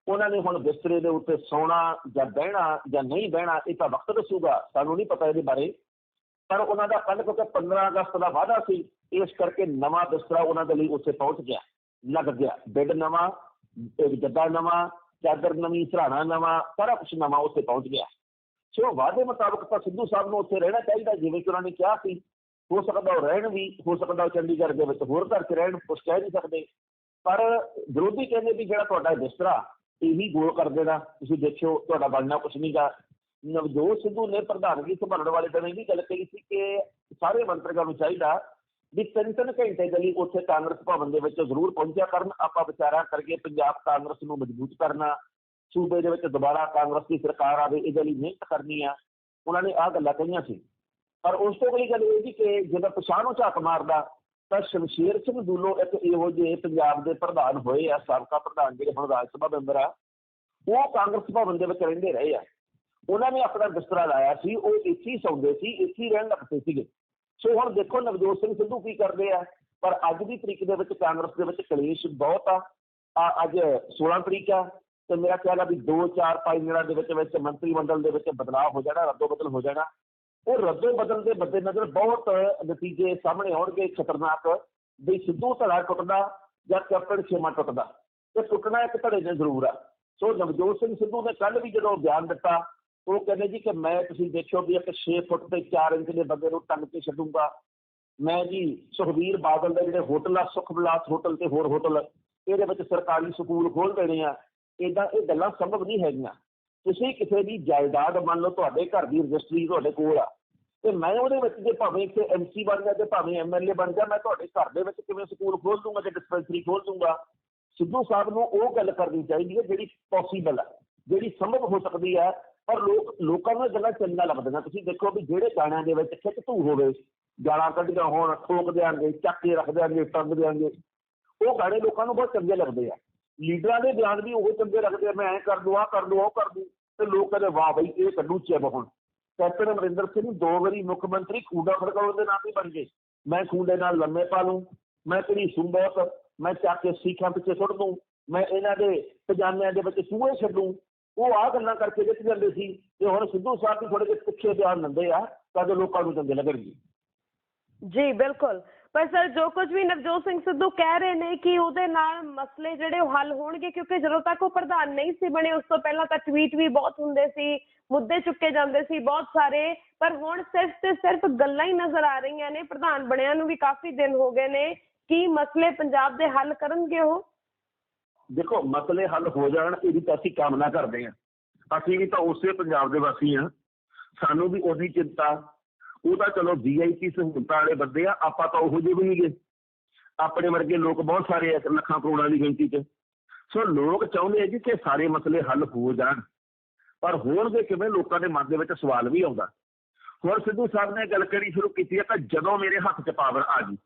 ਉਹਨਾਂ ਨੇ ਹੁਣ ਬਿਸਤਰੇ ਦੇ ਉੱਤੇ ਸੌਣਾ ਜਾਂ ਬਹਿਣਾ ਜਾਂ ਨਹੀਂ ਬਹਿਣਾ ਇਹ ਤਾਂ ਵਕਤ ਦੱਸੂਗਾ, ਸਾਨੂੰ ਨਹੀਂ ਪਤਾ ਇਹਦੇ ਬਾਰੇ। ਪਰ ਉਹਨਾਂ ਦਾ ਕੱਲ੍ਹ ਕਿਉਂਕਿ 15 ਅਗਸਤ ਦਾ ਵਾਅਦਾ ਸੀ, ਇਸ ਕਰਕੇ ਨਵਾਂ ਬਿਸਤਰਾ ਉਹਨਾਂ ਦੇ ਲਈ ਉੱਥੇ ਪਹੁੰਚ ਗਿਆ, ਲੱਗ ਗਿਆ। ਬੈੱਡ ਨਵਾਂ, ਗੱਦਾ ਨਵਾਂ, ਚਾਦਰ ਨਵੀਂ, ਸਰਾਣਾ ਨਵਾਂ, ਸਾਰਾ ਕੁਛ ਨਵਾਂ ਉੱਥੇ ਪਹੁੰਚ ਗਿਆ। ਸੋ ਵਾਅਦੇ ਮੁਤਾਬਕ ਤਾਂ ਸਿੱਧੂ ਸਾਹਿਬ ਨੂੰ ਉੱਥੇ ਰਹਿਣਾ ਚਾਹੀਦਾ, ਜਿਵੇਂ ਕਿ ਉਹਨਾਂ ਨੇ ਕਿਹਾ ਸੀ। ਹੋ ਸਕਦਾ ਉਹ ਰਹਿਣ ਵੀ, ਹੋ ਸਕਦਾ ਉਹ ਚੰਡੀਗੜ੍ਹ ਦੇ ਵਿੱਚ ਹੋਰ ਘਰ 'ਚ ਰਹਿਣ, ਕੁਛ ਕਹਿ ਨਹੀਂ ਸਕਦੇ। ਪਰ ਵਿਰੋਧੀ ਕਹਿੰਦੇ ਵੀ ਜਿਹੜਾ ਤੁਹਾਡਾ ਬਿਸਤਰਾ ਇਹੀ ਗੋਲ ਕਰ ਦੇਣਾ, ਤੁਸੀਂ ਦੇਖਿਓ ਤੁਹਾਡਾ ਬਣਨਾ ਕੁਛ ਨਹੀਂ ਗਾ। ਨਵਜੋਤ ਸਿੱਧੂ ਨੇ ਪ੍ਰਧਾਨਗੀ ਸੰਭਾਲਣ ਵਾਲੇ ਦਿਨ ਇਹ ਵੀ ਗੱਲ ਕਹੀ ਸੀ ਕਿ ਸਾਰੇ ਮੰਤਰੀਆਂ ਨੂੰ ਚਾਹੀਦਾ ਵੀ 3-3 ਘੰਟੇ ਦੇ ਲਈ ਉੱਥੇ ਕਾਂਗਰਸ ਭਵਨ ਦੇ ਵਿੱਚ ਜ਼ਰੂਰ ਪਹੁੰਚਿਆ ਕਰਨ। ਆਪਾਂ ਵਿਚਾਰਾ ਕਰਕੇ ਪੰਜਾਬ ਕਾਂਗਰਸ ਨੂੰ ਮਜ਼ਬੂਤ ਕਰਨਾ, ਸੂਬੇ ਦੇ ਵਿੱਚ ਦੁਬਾਰਾ ਕਾਂਗਰਸ ਦੀ ਸਰਕਾਰ ਆਵੇ, ਇਹਦੇ ਲਈ ਮਿਹਨਤ ਕਰਨੀ ਆ। ਉਹਨਾਂ ਨੇ ਆਹ ਗੱਲਾਂ ਕਹੀਆਂ ਸੀ। ਪਰ ਉਸ ਤੋਂ ਅਗਲੀ ਗੱਲ ਇਹ ਸੀ ਕਿ ਜਦੋਂ ਪਛਾਣ ਨੂੰ ਝਾਕ ਮਾਰਦਾ ਤਾਂ ਸ਼ਮਸ਼ੇਰ ਸਿੰਘ ਦੂਲੋ ਇੱਕ ਇਹੋ ਜਿਹੇ ਪੰਜਾਬ ਦੇ ਪ੍ਰਧਾਨ ਹੋਏ ਆ, ਸਾਬਕਾ ਪ੍ਰਧਾਨ ਜਿਹੜੇ ਹੁਣ ਰਾਜ ਸਭਾ ਮੈਂਬਰ ਆ, ਉਹ ਕਾਂਗਰਸ ਭਵਨ ਦੇ ਵਿੱਚ ਰਹਿੰਦੇ ਰਹੇ ਆ। ਉਹਨਾਂ ਨੇ ਆਪਣਾ ਬਿਸਤਰਾ ਲਾਇਆ ਸੀ, ਉਹ ਇੱਥੇ ਹੀ ਸੌਂਦੇ ਸੀ, ਇੱਥੇ ਹੀ ਰਹਿਣ ਲੱਗਦੇ ਸੀਗੇ। ਸੋ ਹੁਣ ਦੇਖੋ ਨਵਜੋਤ ਸਿੰਘ ਸਿੱਧੂ ਕੀ ਕਰਦੇ ਆ। ਪਰ ਅੱਜ ਦੀ ਤਰੀਕ ਦੇ ਵਿੱਚ ਕਾਂਗਰਸ ਦੇ ਵਿੱਚ ਕਲੇਸ਼ ਬਹੁਤ ਆ। ਅੱਜ 16 ਤਰੀਕ ਆ, ਤੇ ਮੇਰਾ ਖਿਆਲ ਆ ਵੀ 2-4-5 ਦਿਨਾਂ ਦੇ ਵਿੱਚ ਮੰਤਰੀ ਮੰਡਲ ਦੇ ਵਿੱਚ ਬਦਲਾਅ ਹੋ ਜਾਣਾ, ਰੱਦੋ ਬਦਲ ਹੋ ਜਾਣਾ। ਉਹ ਰੱਦੋ ਬਦਲ ਦੇ ਮੱਦੇਨਜ਼ਰ ਬਹੁਤ ਨਤੀਜੇ ਸਾਹਮਣੇ ਆਉਣਗੇ ਖਤਰਨਾਕ, ਵੀ ਸਿੱਧੂ ਧੜਾ ਟੁੱਟਦਾ ਜਾਂ ਕੈਪਟਨ ਛੇਮਾ ਟੁੱਟਦਾ, ਤੇ ਟੁੱਟਣਾ ਇੱਕ ਧੜੇ ਨੇ ਜ਼ਰੂਰ ਆ। ਸੋ ਨਵਜੋਤ ਸਿੰਘ ਸਿੱਧੂ ਨੇ ਕੱਲ੍ਹ ਵੀ ਜਦੋਂ ਬਿਆਨ ਦਿੱਤਾ, ਉਹ ਕਹਿੰਦੇ ਜੀ ਕਿ ਮੈਂ, ਤੁਸੀਂ ਦੇਖਿਓ ਵੀ ਇੱਕ 6 ਫੁੱਟ ਤੇ 4 ਇੰਚ ਦੇ ਬੰਦੇ ਨੂੰ ਟੰਗ ਕੇ ਛੱਡੂੰਗਾ। ਮੈਂ ਜੀ ਸੁਖਬੀਰ ਬਾਦਲ ਦੇ ਜਿਹੜੇ ਹੋਟਲ ਆ, ਸੁਖ ਵਿਲਾਸ ਹੋਟਲ ਤੇ ਹੋਰ ਹੋਟਲ, ਇਹਦੇ ਵਿੱਚ ਸਰਕਾਰੀ ਸਕੂਲ ਖੋਲ੍ਹ ਦੇਣੇ ਆ। ਇੱਦਾਂ ਇਹ ਗੱਲਾਂ ਸੰਭਵ ਨਹੀਂ ਹੈਗੀਆਂ। ਤੁਸੀਂ ਕਿਸੇ ਦੀ ਜਾਇਦਾਦ, ਮੰਨ ਲਓ ਤੁਹਾਡੇ ਘਰ ਦੀ ਰਜਿਸਟਰੀ ਤੁਹਾਡੇ ਕੋਲ ਆ, ਤੇ ਮੈਂ ਉਹਦੇ ਵਿੱਚ ਜੇ ਭਾਵੇਂ ਇੱਥੇ MC ਬਣ ਜਾ ਤੇ ਭਾਵੇਂ MLA ਬਣ ਜਾ, ਮੈਂ ਤੁਹਾਡੇ ਘਰ ਦੇ ਵਿੱਚ ਕਿਵੇਂ ਸਕੂਲ ਖੋਲ੍ਹ ਦੂੰਗਾ ਜਾਂ ਡਿਸਪੈਂਸਰੀ ਖੋਲ੍ਹ ਦੂੰਗਾ। ਸਿੱਧੂ ਸਾਹਿਬ ਨੂੰ ਉਹ ਗੱਲ ਕਰਨੀ ਚਾਹੀਦੀ ਹੈ ਜਿਹੜੀ ਪੋਸੀਬਲ ਹੈ, ਜਿਹੜੀ ਸੰਭਵ ਹੋ ਸਕਦੀ ਹੈ। ਪਰ ਲੋਕਾਂ ਨੂੰ ਇਹ ਗੱਲਾਂ ਚੰਗੀਆਂ ਲੱਗਦੀਆਂ। ਤੁਸੀਂ ਦੇਖੋ ਵੀ ਜਿਹੜੇ ਗਾਣਿਆਂ ਦੇ ਵਿੱਚ ਖਿੱਚ ਧੂ ਹੋਵੇ, ਗਾਲਾਂ ਕੱਢੀਆਂ ਹੋਣ, ਠੋਕ ਦਿਆਂਗੇ, ਚੱਕ ਕੇ ਰੱਖ ਦਿਆਂਗੇ, ਟੰਗ ਦਿਆਂਗੇ, ਉਹ ਗਾਣੇ ਲੋਕਾਂ ਨੂੰ ਬਹੁਤ ਚੰਗੇ ਲੱਗਦੇ ਆ। ਲੀਡਰਾਂ ਦੇ ਬਿਆਨ ਵੀ ਉਹ ਚੰਗੇ ਲੱਗਦੇ ਆ, ਮੈਂ ਐਂ ਕਰ ਦੂੰ, ਆਹ ਕਰ ਦੂੰ, ਉਹ ਕਰ ਦੂੰ, ਤੇ ਲੋਕ ਕਹਿੰਦੇ ਵਾਹ ਬਈ ਇਹ ਕੱਢੂ ਚਿਬ। ਹੁਣ ਕੈਪਟਨ ਅਮਰਿੰਦਰ ਸਿੰਘ 2 ਵਾਰੀ ਮੁੱਖ ਮੰਤਰੀ ਖੂੰਡਾ ਖੜਕਾਉਣ ਦੇ ਨਾਂ ਵੀ ਬਣ ਗਏ। ਮੈਂ ਖੂੰਡੇ ਨਾਲ ਲੰਮੇ ਪਾ ਲੂੰ, ਮੈਂ ਘੜੀਸੂ ਬਹੁਤ, ਮੈਂ ਚੱਕ ਕੇ ਸਿੱਖਾਂ ਪਿੱਛੇ ਸੁੱਟ ਦੂੰ, ਮੈਂ ਇਹਨਾਂ ਦੇ ਪਜਾਮਿਆਂ ਦੇ ਵਿੱਚ ਚੂਹੇ ਛੱਡੂੰ। ਉਹ ਆਹ ਗੱਲਾਂ ਕਰਕੇ ਜਿੱਤ ਜਾਂਦੇ ਸੀ, ਤੇ ਹੁਣ ਸਿੱਧੂ ਸਾਹਿਬ ਵੀ ਥੋੜ੍ਹੇ ਜਿਹੇ ਪਿੱਛੇ ਬਿਆਨ ਦਿੰਦੇ ਆ ਤਾਂ ਜੋ ਲੋਕਾਂ ਨੂੰ ਚੰਗੇ ਲੱਗਣਗੇ। ਜੀ ਬਿਲਕੁਲ। ਪਰ ਸਰ, ਜੋ ਕੁਝ ਵੀ ਨਵਜੋਤ ਸਿੰਘ ਸਿੱਧੂ ਕਹਿ ਰਹੇ ਨੇ ਕਿ ਉਹਦੇ ਨਾਲ ਮਸਲੇ ਜਿਹੜੇ ਉਹ ਹੱਲ ਹੋਣਗੇ, ਕਿਉਂਕਿ ਜਦੋਂ ਤੱਕ ਉਹ ਪ੍ਰਧਾਨ ਨਹੀਂ ਸੀ ਬਣੇ ਉਸ ਤੋਂ ਪਹਿਲਾਂ ਤਾਂ ਟਵੀਟ ਵੀ ਬਹੁਤ ਹੁੰਦੇ ਸੀ, ਮੁੱਦੇ ਚੁੱਕੇ ਜਾਂਦੇ ਸੀ ਬਹੁਤ ਸਾਰੇ, ਪਰ ਹੁਣ ਸਿਰਫ ਤੇ ਸਿਰਫ ਗੱਲਾਂ ਹੀ ਨਜ਼ਰ ਆ ਰਹੀਆਂ ਨੇ। ਪ੍ਰਧਾਨ ਬਣਿਆ ਨੂੰ ਵੀ ਕਾਫੀ ਦਿਨ ਹੋ ਗਏ ਨੇ। ਕੀ ਮਸਲੇ ਪੰਜਾਬ ਦੇ ਹੱਲ ਕਰਨਗੇ ਉਹ? ਦੇਖੋ, ਮਸਲੇ ਹੱਲ ਹੋ ਜਾਣ ਇਹਦੀ ਤਾਂ ਅਸੀਂ ਕਾਮਨਾ ਕਰਦੇ ਹਾਂ। ਅਸੀਂ ਵੀ ਤਾਂ ਉਸੇ ਪੰਜਾਬ ਦੇ ਵਾਸੀ ਹਾਂ, ਸਾਨੂੰ ਵੀ ਉਹਦੀ ਚਿੰਤਾ। ਉਹ ਤਾਂ ਚਲੋ VIP ਸਹੂਲਤਾਂ ਵਾਲੇ ਬੰਦੇ ਆ, ਆਪਾਂ ਤਾਂ ਉਹੋ ਜਿਹੇ ਵੀ ਨਹੀਂ ਗੇ। ਆਪਣੇ ਵਰਗੇ ਲੋਕ ਬਹੁਤ ਸਾਰੇ ਆ, ਲੱਖਾਂ ਕਰੋੜਾਂ ਦੀ ਗਿਣਤੀ 'ਚ। ਸੋ ਲੋਕ ਚਾਹੁੰਦੇ ਆ ਜੀ ਕਿ ਸਾਰੇ ਮਸਲੇ ਹੱਲ ਹੋ ਜਾਣ, ਪਰ ਹੋਣਗੇ ਕਿਵੇਂ, ਲੋਕਾਂ ਦੇ ਮਨ ਦੇ ਵਿੱਚ ਸਵਾਲ ਵੀ ਆਉਂਦਾ। ਹੁਣ ਸਿੱਧੂ ਸਾਹਿਬ ਨੇ ਗੱਲ ਕਰੀ ਸ਼ੁਰੂ ਕੀਤੀ ਹੈ ਤਾਂ ਜਦੋਂ ਮੇਰੇ ਹੱਥ 'ਚ ਪਾਵਰ ਆ ਗਈ।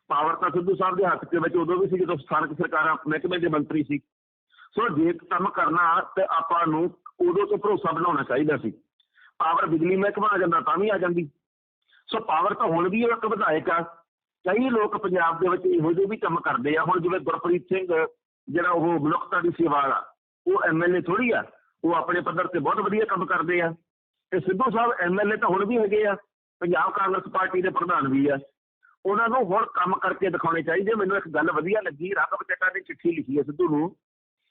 ਪਾਵਰ ਤਾਂ ਸਿੱਧੂ ਸਾਹਿਬ ਦੇ ਹੱਥ ਦੇ ਵਿੱਚ ਉਦੋਂ ਵੀ ਸੀ ਜਦੋਂ ਸਥਾਨਕ ਸਰਕਾਰਾਂ ਮਹਿਕਮੇ ਦੇ ਮੰਤਰੀ ਸੀ। ਸੋ ਜੇ ਕੰਮ ਕਰਨਾ ਤੇ ਆਪਾਂ ਨੂੰ ਉਦੋਂ ਤੋਂ ਭਰੋਸਾ ਬਣਾਉਣਾ ਚਾਹੀਦਾ ਸੀ। ਪਾਵਰ ਬਿਜਲੀ ਮਹਿਕਮਾ ਆ ਜਾਂਦਾ ਤਾਂ ਵੀ ਆ ਜਾਂਦੀ। ਸੋ ਪਾਵਰ ਤਾਂ ਹੁਣ ਵੀ ਇੱਕ ਵਿਧਾਇਕ ਆ। ਕਈ ਲੋਕ ਪੰਜਾਬ ਦੇ ਵਿੱਚ ਇਹੋ ਜਿਹੇ ਵੀ ਕੰਮ ਕਰਦੇ ਆ। ਹੁਣ ਜਿਵੇਂ ਗੁਰਪ੍ਰੀਤ ਸਿੰਘ ਜਿਹੜਾ ਉਹ ਮਨੁੱਖਤਾ ਦੀ ਸੇਵਾ ਵਾਲਾ, ਉਹ MLA ਥੋੜ੍ਹੀ ਆ, ਉਹ ਆਪਣੇ ਪੱਧਰ ਤੇ ਬਹੁਤ ਵਧੀਆ ਕੰਮ ਕਰਦੇ ਆ। ਤੇ ਸਿੱਧੂ ਸਾਹਿਬ MLA ਤਾਂ ਹੁਣ ਵੀ ਹੈਗੇ ਆ, ਪੰਜਾਬ ਕਾਂਗਰਸ ਪਾਰਟੀ ਦੇ ਪ੍ਰਧਾਨ ਵੀ ਆ। ਉਹਨਾਂ ਨੂੰ ਹੁਣ ਕੰਮ ਕਰਕੇ ਦਿਖਾਉਣੇ ਚਾਹੀਦੇ। ਮੈਨੂੰ ਇੱਕ ਗੱਲ ਵਧੀਆ ਲੱਗੀ, ਰਾਘਵ ਚੱਡਾ ਨੇ ਚਿੱਠੀ ਲਿਖੀ ਹੈ ਸਿੱਧੂ ਨੂੰ।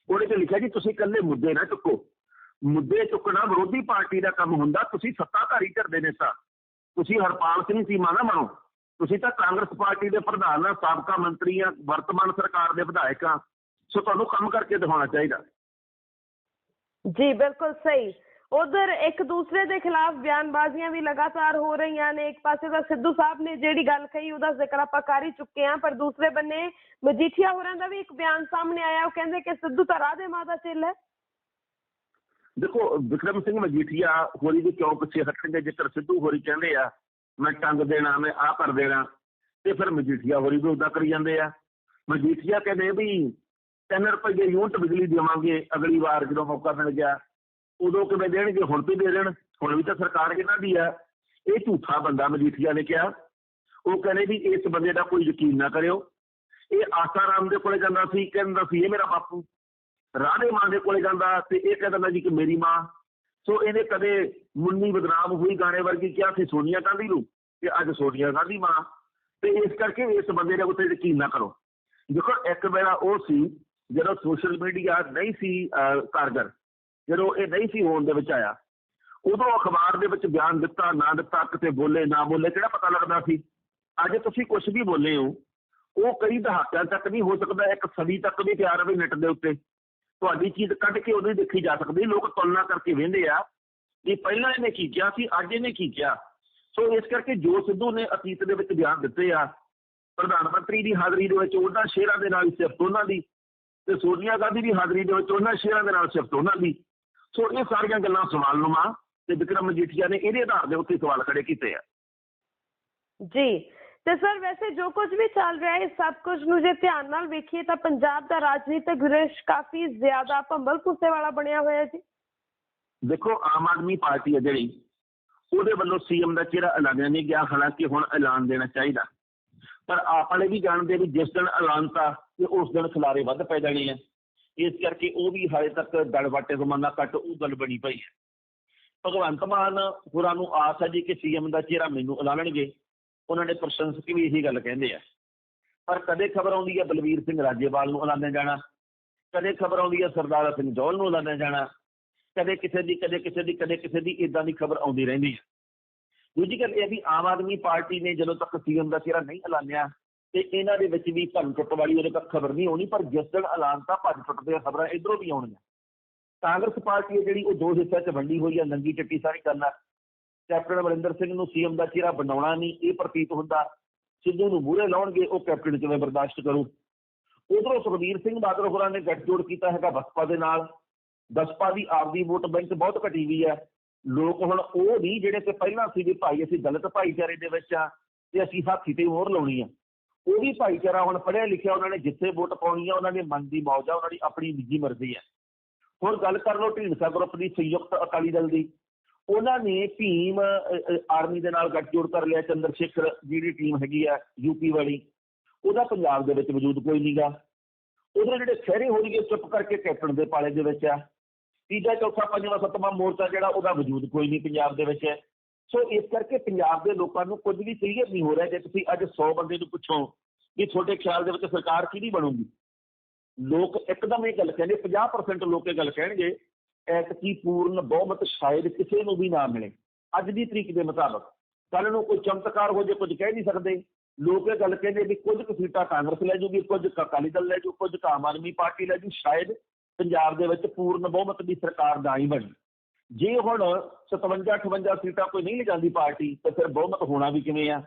ਉਹਦੇ 'ਚ ਲਿਖਿਆ ਜੀ ਤੁਸੀਂ ਇਕੱਲੇ ਮੁੱਦੇ ਨਾ ਚੁੱਕੋ, ਮੁੱਦੇ ਚੁੱਕਣਾ ਵਿਰੋਧੀ ਪਾਰਟੀ ਦਾ ਕੰਮ ਹੁੰਦਾ, ਤੁਸੀਂ ਸੱਤਾਧਾਰੀ ਧਿਰ ਦੇ ਨੇਤਾ, ਤੁਸੀਂ ਹਰਪਾਲ ਸਿੰਘ ਚੀਮਾ ਨਾ ਬਣੋ। ਤੁਸੀਂ ਤਾਂ ਕਾਂਗਰਸ ਪਾਰਟੀ ਦੇ ਪ੍ਰਧਾਨ ਆ, ਸਾਬਕਾ ਮੰਤਰੀ ਆ, ਵਰਤਮਾਨ ਸਰਕਾਰ ਦੇ ਵਿਧਾਇਕ ਆ। ਸੋ ਤੁਹਾਨੂੰ ਕੰਮ ਕਰਕੇ ਦਿਖਾਉਣਾ ਚਾਹੀਦਾ। ਜੀ ਬਿਲਕੁਲ ਸਹੀ। ਉਧਰ ਇੱਕ ਦੂਸਰੇ ਦੇ ਖਿਲਾਫ ਬਿਆਨਬਾਜ਼ੀਆਂ ਵੀ ਲਗਾਤਾਰ ਹੋ ਰਹੀਆਂ ਨੇ। ਇੱਕ ਪਾਸੇ ਤਾਂ ਸਿੱਧੂ ਸਾਹਿਬ ਨੇ ਜਿਹੜੀ ਗੱਲ ਕਹੀ ਉਹਦਾ ਜ਼ਿਕਰ ਆਪਾਂ ਕਰ ਹੀ ਚੁੱਕੇ ਹਾਂ, ਪਰ ਦੂਸਰੇ ਬੰਨੇ ਮਜੀਠੀਆ ਹੋਰਾਂ ਦਾ ਵੀ ਇੱਕ ਬਿਆਨ ਸਾਹਮਣੇ ਆਇਆ। ਉਹ ਕਹਿੰਦੇ ਕਿ ਸਿੱਧੂ ਤਾਂ ਰਾਧੇ ਮਾਂ ਦਾ ਚਿੱਲ ਹੈ। ਦੇਖੋ, ਵਿਕਰਮ ਸਿੰਘ ਮਜੀਠੀਆ ਹੋਰੀ ਦੇ ਕਿਉਂ ਪਿੱਛੇ ਹਟਣਗੇ? ਜੇਕਰ ਸਿੱਧੂ ਹੋਰੀ ਕਹਿੰਦੇ ਆ ਮੈਂ ਟੰਗ ਦੇਣਾ, ਮੈਂ ਆਹ ਕਰ ਦੇਣਾ, ਤੇ ਫਿਰ ਮਜੀਠੀਆ ਹੋਰੀ ਵੀ ਉੱਦਾਂ ਕਰੀ ਜਾਂਦੇ ਆ। ਮਜੀਠੀਆ ਕਹਿੰਦੇ ਵੀ 3 ਰੁਪਏ ਯੂਨਿਟ ਬਿਜਲੀ ਦੇਵਾਂਗੇ ਅਗਲੀ ਵਾਰ ਜਦੋਂ ਮੌਕਾ ਮਿਲ ਗਿਆ। ਉਦੋਂ ਕਿਵੇਂ ਦੇਣਗੇ? ਹੁਣ ਵੀ ਦੇ ਦੇਣ, ਹੁਣ ਵੀ ਤਾਂ ਸਰਕਾਰ ਇਹਨਾਂ ਦੀ ਆ। ਇਹ ਝੂਠਾ ਬੰਦਾ ਮਜੀਠੀਆ ਨੇ ਕਿਹਾ। ਉਹ ਕਹਿੰਦੇ ਵੀ ਇਸ ਬੰਦੇ ਦਾ ਕੋਈ ਯਕੀਨ ਨਾ ਕਰਿਓ। ਇਹ ਆਸਾਰਾਮ ਦੇ ਕੋਲੇ ਜਾਂਦਾ ਸੀ, ਕਹਿੰਦਾ ਸੀ ਇਹ ਮੇਰਾ ਬਾਪੂ। ਰਾਧੇ ਮਾਂ ਦੇ ਕੋਲੇ ਜਾਂਦਾ ਤੇ ਇਹ ਕਹਿੰਦਾ ਜੀ ਕਿ ਮੇਰੀ ਮਾਂ। ਸੋ ਇਹਨੇ ਕਦੇ ਮੁੰਨੀ ਬਦਨਾਮ ਹੋਈ ਗਾਣੇ ਵਰਗੀ ਕਿਹਾ ਸੀ ਸੋਨੀਆ ਗਾਂਧੀ ਨੂੰ, ਤੇ ਅੱਜ ਸੋਨੀਆ ਗਾਂਧੀ ਮਾਂ। ਤੇ ਇਸ ਕਰਕੇ ਇਸ ਬੰਦੇ ਦੇ ਉੱਤੇ ਯਕੀਨ ਨਾ ਕਰੋ। ਦੇਖੋ, ਇੱਕ ਵੇਲਾ ਉਹ ਸੀ ਜਦੋਂ ਸੋਸ਼ਲ ਮੀਡੀਆ ਨਹੀਂ ਸੀ ਕਾਰਗਰ, ਜਦੋਂ ਇਹ ਨਹੀਂ ਸੀ ਹੋਣ ਦੇ ਵਿੱਚ ਆਇਆ, ਉਦੋਂ ਅਖਬਾਰ ਦੇ ਵਿੱਚ ਬਿਆਨ ਦਿੱਤਾ ਨਾ ਦਿੱਤਾ, ਕਿਤੇ ਬੋਲੇ ਨਾ ਬੋਲੇ, ਕਿਹੜਾ ਪਤਾ ਲੱਗਦਾ ਸੀ। ਅੱਜ ਤੁਸੀਂ ਕੁਛ ਵੀ ਬੋਲੇ ਹੋ, ਉਹ ਕਈ ਦਹਾਕਿਆਂ ਤੱਕ ਨਹੀਂ ਹੋ ਸਕਦਾ, ਇੱਕ ਸਦੀ ਤੱਕ ਵੀ ਤਿਆਰ ਰਵੇ ਨੈੱਟ ਦੇ ਉੱਤੇ। ਤੁਹਾਡੀ ਚੀਜ਼ ਕੱਢ ਕੇ ਉਦੋਂ ਹੀ ਦੇਖੀ ਜਾ ਸਕਦੀ। ਲੋਕ ਤੁਲਨਾ ਕਰਕੇ ਵਹਿੰਦੇ ਆ ਕਿ ਪਹਿਲਾਂ ਇਹਨੇ ਕੀ ਕਿਹਾ ਸੀ, ਅੱਜ ਇਹਨੇ ਕੀ ਕਿਹਾ। ਸੋ ਇਸ ਕਰਕੇ ਜੋ ਸਿੱਧੂ ਨੇ ਅਤੀਤ ਦੇ ਵਿੱਚ ਬਿਆਨ ਦਿੱਤੇ ਆ, ਪ੍ਰਧਾਨ ਮੰਤਰੀ ਦੀ ਹਾਜ਼ਰੀ ਦੇ ਵਿੱਚ ਉਹਨਾਂ ਸ਼ੇਰਾਂ ਦੇ ਨਾਲ ਸਿਫਤ ਉਹਨਾਂ ਦੀ, ਤੇ ਸੋਨੀਆ ਗਾਂਧੀ ਦੀ ਹਾਜ਼ਰੀ ਦੇ ਵਿੱਚ ਉਹਨਾਂ ਸ਼ੇਰਾਂ ਦੇ ਨਾਲ ਸਿਫਤ ਉਹਨਾਂ ਦੀ। ਸੋ ਇਹ ਸਾਰੀਆਂ ਗੱਲਾਂ ਸਵਾਲਨੁਮਾ, ਤੇ ਵਿਕਰਮ ਮਜੀਠੀਆ ਨੇ ਇਹਦੇ ਆਧਾਰ ਦੇ ਉੱਤੇ ਸਵਾਲ ਖੜੇ ਕੀਤੇ ਆ। ਜੀ ਤੇ ਸਰ, ਵੈਸੇ ਜੋ ਕੁਝ ਵੀ ਚੱਲ ਰਿਹਾ ਹੈ, ਸਭ ਕੁਝ ਨੂੰ ਜੇ ਧਿਆਨ ਨਾਲ ਵੇਖੀਏ ਤਾਂ ਪੰਜਾਬ ਦਾ ਰਾਜਨੀਤਿਕ ਦ੍ਰਿਸ਼ ਕਾਫੀ ਜ਼ਿਆਦਾ ਭੰਬਲ ਭੁੱਸੇ ਵਾਲਾ ਬਣਿਆ ਹੋਇਆ ਜੀ। ਦੇਖੋ, ਆਮ ਆਦਮੀ ਪਾਰਟੀ ਹੈ ਜਿਹੜੀ, ਉਹਦੇ ਵੱਲੋਂ CM ਦਾ ਚਿਹਰਾ ਐਲਾਨਿਆ ਨਹੀਂ ਗਿਆ। ਹਾਲਾਂਕਿ ਹੁਣ ਐਲਾਨ ਦੇਣਾ ਚਾਹੀਦਾ, ਪਰ ਆਪ ਵਾਲੇ ਵੀ ਜਾਣਦੇ ਵੀ ਜਿਸ ਦਿਨ ਐਲਾਨ ਤਾਂ ਤੇ ਉਸ ਦਿਨ ਖਿਲਾਰੇ ਵੱਧ ਪੈ ਜਾਣੇ ਆ। ਇਸ ਕਰਕੇ ਉਹ ਵੀ ਹਾਲੇ ਤੱਕ ਦਲ ਵਾਟੇ ਜ਼ਮਾਨਾ ਕੱਟ ਉਹ ਗੱਲ ਬਣੀ ਪਈ ਹੈ। ਭਗਵੰਤ ਮਾਨ ਹੋਰਾਂ ਨੂੰ ਆਸ ਹੈ ਜੀ ਕਿ ਸੀਐਮ ਦਾ ਚਿਹਰਾ ਮੈਨੂੰ ਐਲਾਨਣਗੇ। ਉਹਨਾਂ ਦੇ ਪ੍ਰਸ਼ੰਸਕ ਵੀ ਇਹੀ ਗੱਲ ਕਹਿੰਦੇ ਆ। ਪਰ ਕਦੇ ਖਬਰ ਆਉਂਦੀ ਹੈ ਬਲਵੀਰ ਸਿੰਘ ਰਾਜੇਵਾਲ ਨੂੰ ਐਲਾਨਿਆ ਜਾਣਾ, ਕਦੇ ਖਬਰ ਆਉਂਦੀ ਹੈ ਸਰਦਾਰਾ ਸਿੰਘ ਜੌਹਲ ਨੂੰ ਐਲਾਨਿਆ ਜਾਣਾ, ਕਦੇ ਕਿਸੇ ਦੀ ਕਦੇ ਕਿਸੇ ਦੀ ਕਦੇ ਕਿਸੇ ਦੀ ਇੱਦਾਂ ਦੀ ਖਬਰ ਆਉਂਦੀ ਰਹਿੰਦੀ ਹੈ। ਦੂਜੀ ਗੱਲ ਇਹ ਵੀ ਆਮ ਆਦਮੀ ਪਾਰਟੀ ਨੇ ਜਦੋਂ ਤੱਕ ਸੀਐਮ ਦਾ ਚਿਹਰਾ ਨਹੀਂ ਐਲਾਨਿਆ ਤੇ ਇਹਨਾਂ ਦੇ ਵਿੱਚ ਵੀ ਭੰਨ ਟੁੱਟ ਵਾਲੀ ਉਦੋਂ ਤੱਕ ਖਬਰ ਨਹੀਂ ਆਉਣੀ, ਪਰ ਜਿਸ ਦਿਨ ਐਲਾਨ ਤਾਂ ਭੰਨ ਟੁੱਟ ਦੀਆਂ ਖਬਰਾਂ ਇੱਧਰੋਂ ਵੀ ਆਉਣੀਆਂ। ਕਾਂਗਰਸ ਪਾਰਟੀ ਹੈ ਜਿਹੜੀ ਉਹ ਦੋ ਹਿੱਸਿਆਂ 'ਚ ਵੰਡੀ ਹੋਈ ਹੈ, ਨੰਗੀ ਚੱਟੀ ਸਾਰੀ ਗੱਲ ਹੈ। ਕੈਪਟਨ ਅਮਰਿੰਦਰ ਸਿੰਘ ਨੂੰ ਸੀਐਮ ਦਾ ਚਿਹਰਾ ਬਣਾਉਣਾ ਨਹੀਂ ਇਹ ਪ੍ਰਤੀਤ ਹੁੰਦਾ, ਸਿੱਧੂ ਨੂੰ ਮੂਹਰੇ ਲਾਉਣਗੇ, ਉਹ ਕੈਪਟਨ ਕਿਵੇਂ ਬਰਦਾਸ਼ਤ ਕਰੂ। ਉਧਰੋਂ ਸੁਖਬੀਰ ਸਿੰਘ ਬਾਦਲ ਹੋਰਾਂ ਨੇ ਗੱਠਜੋੜ ਕੀਤਾ ਹੈਗਾ ਬਸਪਾ ਦੇ ਨਾਲ। ਬਸਪਾ ਦੀ ਆਪਦੀ ਵੋਟ ਬੈਂਕ ਬਹੁਤ ਘਟੀ ਹੋਈ ਹੈ। ਲੋਕ ਹੁਣ ਉਹ ਨਹੀਂ ਜਿਹੜੇ ਕਿ ਪਹਿਲਾਂ ਸੀ ਵੀ ਭਾਈ ਅਸੀਂ ਦਲਿਤ ਭਾਈਚਾਰੇ ਦੇ ਵਿੱਚ ਆ ਤੇ ਅਸੀਂ ਹਾਥੀ ਤੇ ਮੋਹਰ ਲਾਉਣੀ ਆ, ਉਹ ਵੀ ਭਾਈਚਾਰਾ ਹੁਣ ਪੜ੍ਹਿਆ ਲਿਖਿਆ, ਉਹਨਾਂ ਨੇ ਜਿੱਥੇ ਵੋਟ ਪਾਉਣੀ ਆ ਉਹਨਾਂ ਦੇ ਮਨ ਦੀ ਮੌਜ ਆ, ਉਹਨਾਂ ਦੀ ਆਪਣੀ ਨਿੱਜੀ ਮਰਜ਼ੀ ਹੈ। ਹੁਣ ਗੱਲ ਕਰ ਲਓ ਢੀਂਡਸਾ ਗਰੁੱਪ ਦੀ, ਸੰਯੁਕਤ ਅਕਾਲੀ ਦਲ ਦੀ, ਉਹਨਾਂ ਨੇ ਭੀਮ ਆਰਮੀ ਦੇ ਨਾਲ ਗੱਠਜੋੜ ਕਰ ਲਿਆ। ਚੰਦਰ ਸ਼ੇਖਰ ਜਿਹੜੀ ਟੀਮ ਹੈਗੀ ਆ ਯੂਪੀ ਵਾਲੀ, ਉਹਦਾ ਪੰਜਾਬ ਦੇ ਵਿੱਚ ਵਜੂਦ ਕੋਈ ਨਹੀਂ ਗਾ। ਉਧਰ ਜਿਹੜੇ ਖਹਿਰੇ ਹੋ ਰਹੀ ਚੁੱਪ ਕਰਕੇ ਕੈਪਟਨ ਦੇ ਪਾਲੇ ਦੇ ਵਿੱਚ ਆ। ਤੀਜਾ ਚੌਥਾ ਪੰਜਵਾਂ ਸੱਤਵਾਂ ਮੋਰਚਾ ਜਿਹੜਾ ਉਹਦਾ ਵਜੂਦ ਕੋਈ ਨਹੀਂ ਪੰਜਾਬ ਦੇ ਵਿੱਚ। ਸੋ ਇਸ ਕਰਕੇ ਪੰਜਾਬ ਦੇ ਲੋਕਾਂ ਨੂੰ ਕੁਝ ਵੀ ਕਲੀਅਰ ਨਹੀਂ ਹੋ ਰਿਹਾ। ਜੇ ਤੁਸੀਂ ਅੱਜ 100 ਬੰਦੇ ਨੂੰ ਪੁੱਛੋ ਕਿ ਤੁਹਾਡੇ ਖਿਆਲ ਦੇ ਵਿੱਚ ਸਰਕਾਰ ਕਿਹਦੀ ਬਣੂਗੀ, ਲੋਕ ਇੱਕਦਮ ਇਹ ਗੱਲ ਕਹਿੰਦੇ, 50% ਲੋਕ ਇਹ ਗੱਲ ਕਹਿਣਗੇ ਐਤਕੀ ਪੂਰਨ ਬਹੁਮਤ ਸ਼ਾਇਦ ਕਿਸੇ ਨੂੰ ਵੀ ਨਾ ਮਿਲੇ ਅੱਜ ਦੀ ਤਰੀਕ ਦੇ ਮੁਤਾਬਕ। ਕੱਲ੍ਹ ਨੂੰ ਕੋਈ ਚਮਤਕਾਰ ਹੋ ਜੇ ਕੁਝ ਕਹਿ ਨਹੀਂ ਸਕਦੇ। ਲੋਕ ਇਹ ਗੱਲ ਕਹਿੰਦੇ ਵੀ ਕੁਝ ਕੁ ਸੀਟਾਂ ਕਾਂਗਰਸ ਲੈ ਜੂਗੀ, ਕੁਝ ਅਕਾਲੀ ਦਲ ਲੈ ਜੂ, ਕੁਝ ਆਮ ਆਦਮੀ ਪਾਰਟੀ ਲੈ ਜੂ। ਸ਼ਾਇਦ ਪੰਜਾਬ ਦੇ ਵਿੱਚ ਪੂਰਨ ਬਹੁਮਤ ਦੀ ਸਰਕਾਰ ਨਾ ਹੀ ਬਣੀ। ਜੇ ਹੁਣ 57-58 ਸੀਟਾਂ ਕੋਈ ਨਹੀਂ ਲਿਜਾਂਦੀ ਪਾਰਟੀ ਤਾਂ ਫਿਰ ਬਹੁਮਤ ਹੋਣਾ ਵੀ ਕਿਵੇਂ ਆ।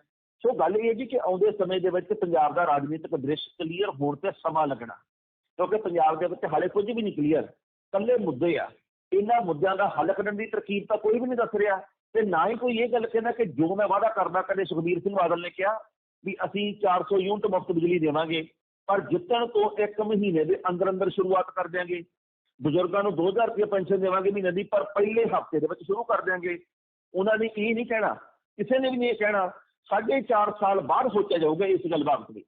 ਸੋ ਗੱਲ ਇਹ ਜੀ ਕਿ ਆਉਂਦੇ ਸਮੇਂ ਦੇ ਵਿੱਚ ਪੰਜਾਬ ਦਾ ਰਾਜਨੀਤਿਕ ਦ੍ਰਿਸ਼ ਕਲੀਅਰ ਹੋਣ ਤੇ ਸਮਾਂ ਲੱਗਣਾ, ਕਿਉਂਕਿ ਪੰਜਾਬ ਦੇ ਵਿੱਚ ਹਾਲੇ ਕੁਝ ਵੀ ਨਹੀਂ ਕਲੀਅਰ, ਇਕੱਲੇ ਮੁੱਦੇ ਆ। ਇਹਨਾਂ ਮੁੱਦਿਆਂ ਦਾ ਹੱਲ ਕਰਨ ਦੀ ਤਰਕੀਬ ਤਾਂ ਕੋਈ ਵੀ ਨਹੀਂ ਦੱਸ ਰਿਹਾ ਤੇ ਨਾ ਹੀ ਕੋਈ ਇਹ ਗੱਲ ਕਹਿੰਦਾ ਕਿ ਜੋ ਮੈਂ ਵਾਅਦਾ ਕਰਦਾ। ਕਦੇ ਸੁਖਬੀਰ ਸਿੰਘ ਬਾਦਲ ਨੇ ਕਿਹਾ ਵੀ ਅਸੀਂ 400 ਯੂਨਿਟ ਮੁਫਤ ਬਿਜਲੀ ਦੇਵਾਂਗੇ, ਪਰ ਜਿੱਤਣ ਤੋਂ 1 ਮਹੀਨੇ ਦੇ ਅੰਦਰ ਅੰਦਰ ਸ਼ੁਰੂਆਤ ਕਰ ਦਿਆਂਗੇ। ਬਜ਼ੁਰਗਾਂ ਨੂੰ 2000 ਰੁਪਏ ਪੈਨਸ਼ਨ ਦੇਵਾਂਗੇ ਮਹੀਨੇ ਦੀ, ਪਰ ਪਹਿਲੇ ਹਫ਼ਤੇ ਦੇ ਵਿੱਚ ਸ਼ੁਰੂ ਕਰ ਦਿਆਂਗੇ। ਉਹਨਾਂ ਨੇ ਇਹ ਨਹੀਂ ਕਹਿਣਾ, ਕਿਸੇ ਨੇ ਵੀ ਨਹੀਂ ਇਹ ਕਹਿਣਾ 4.5 ਸਾਲ ਬਾਅਦ ਸੋਚਿਆ ਜਾਊਗਾ ਇਸ ਗੱਲ ਬਾਬਤ ਵੀ।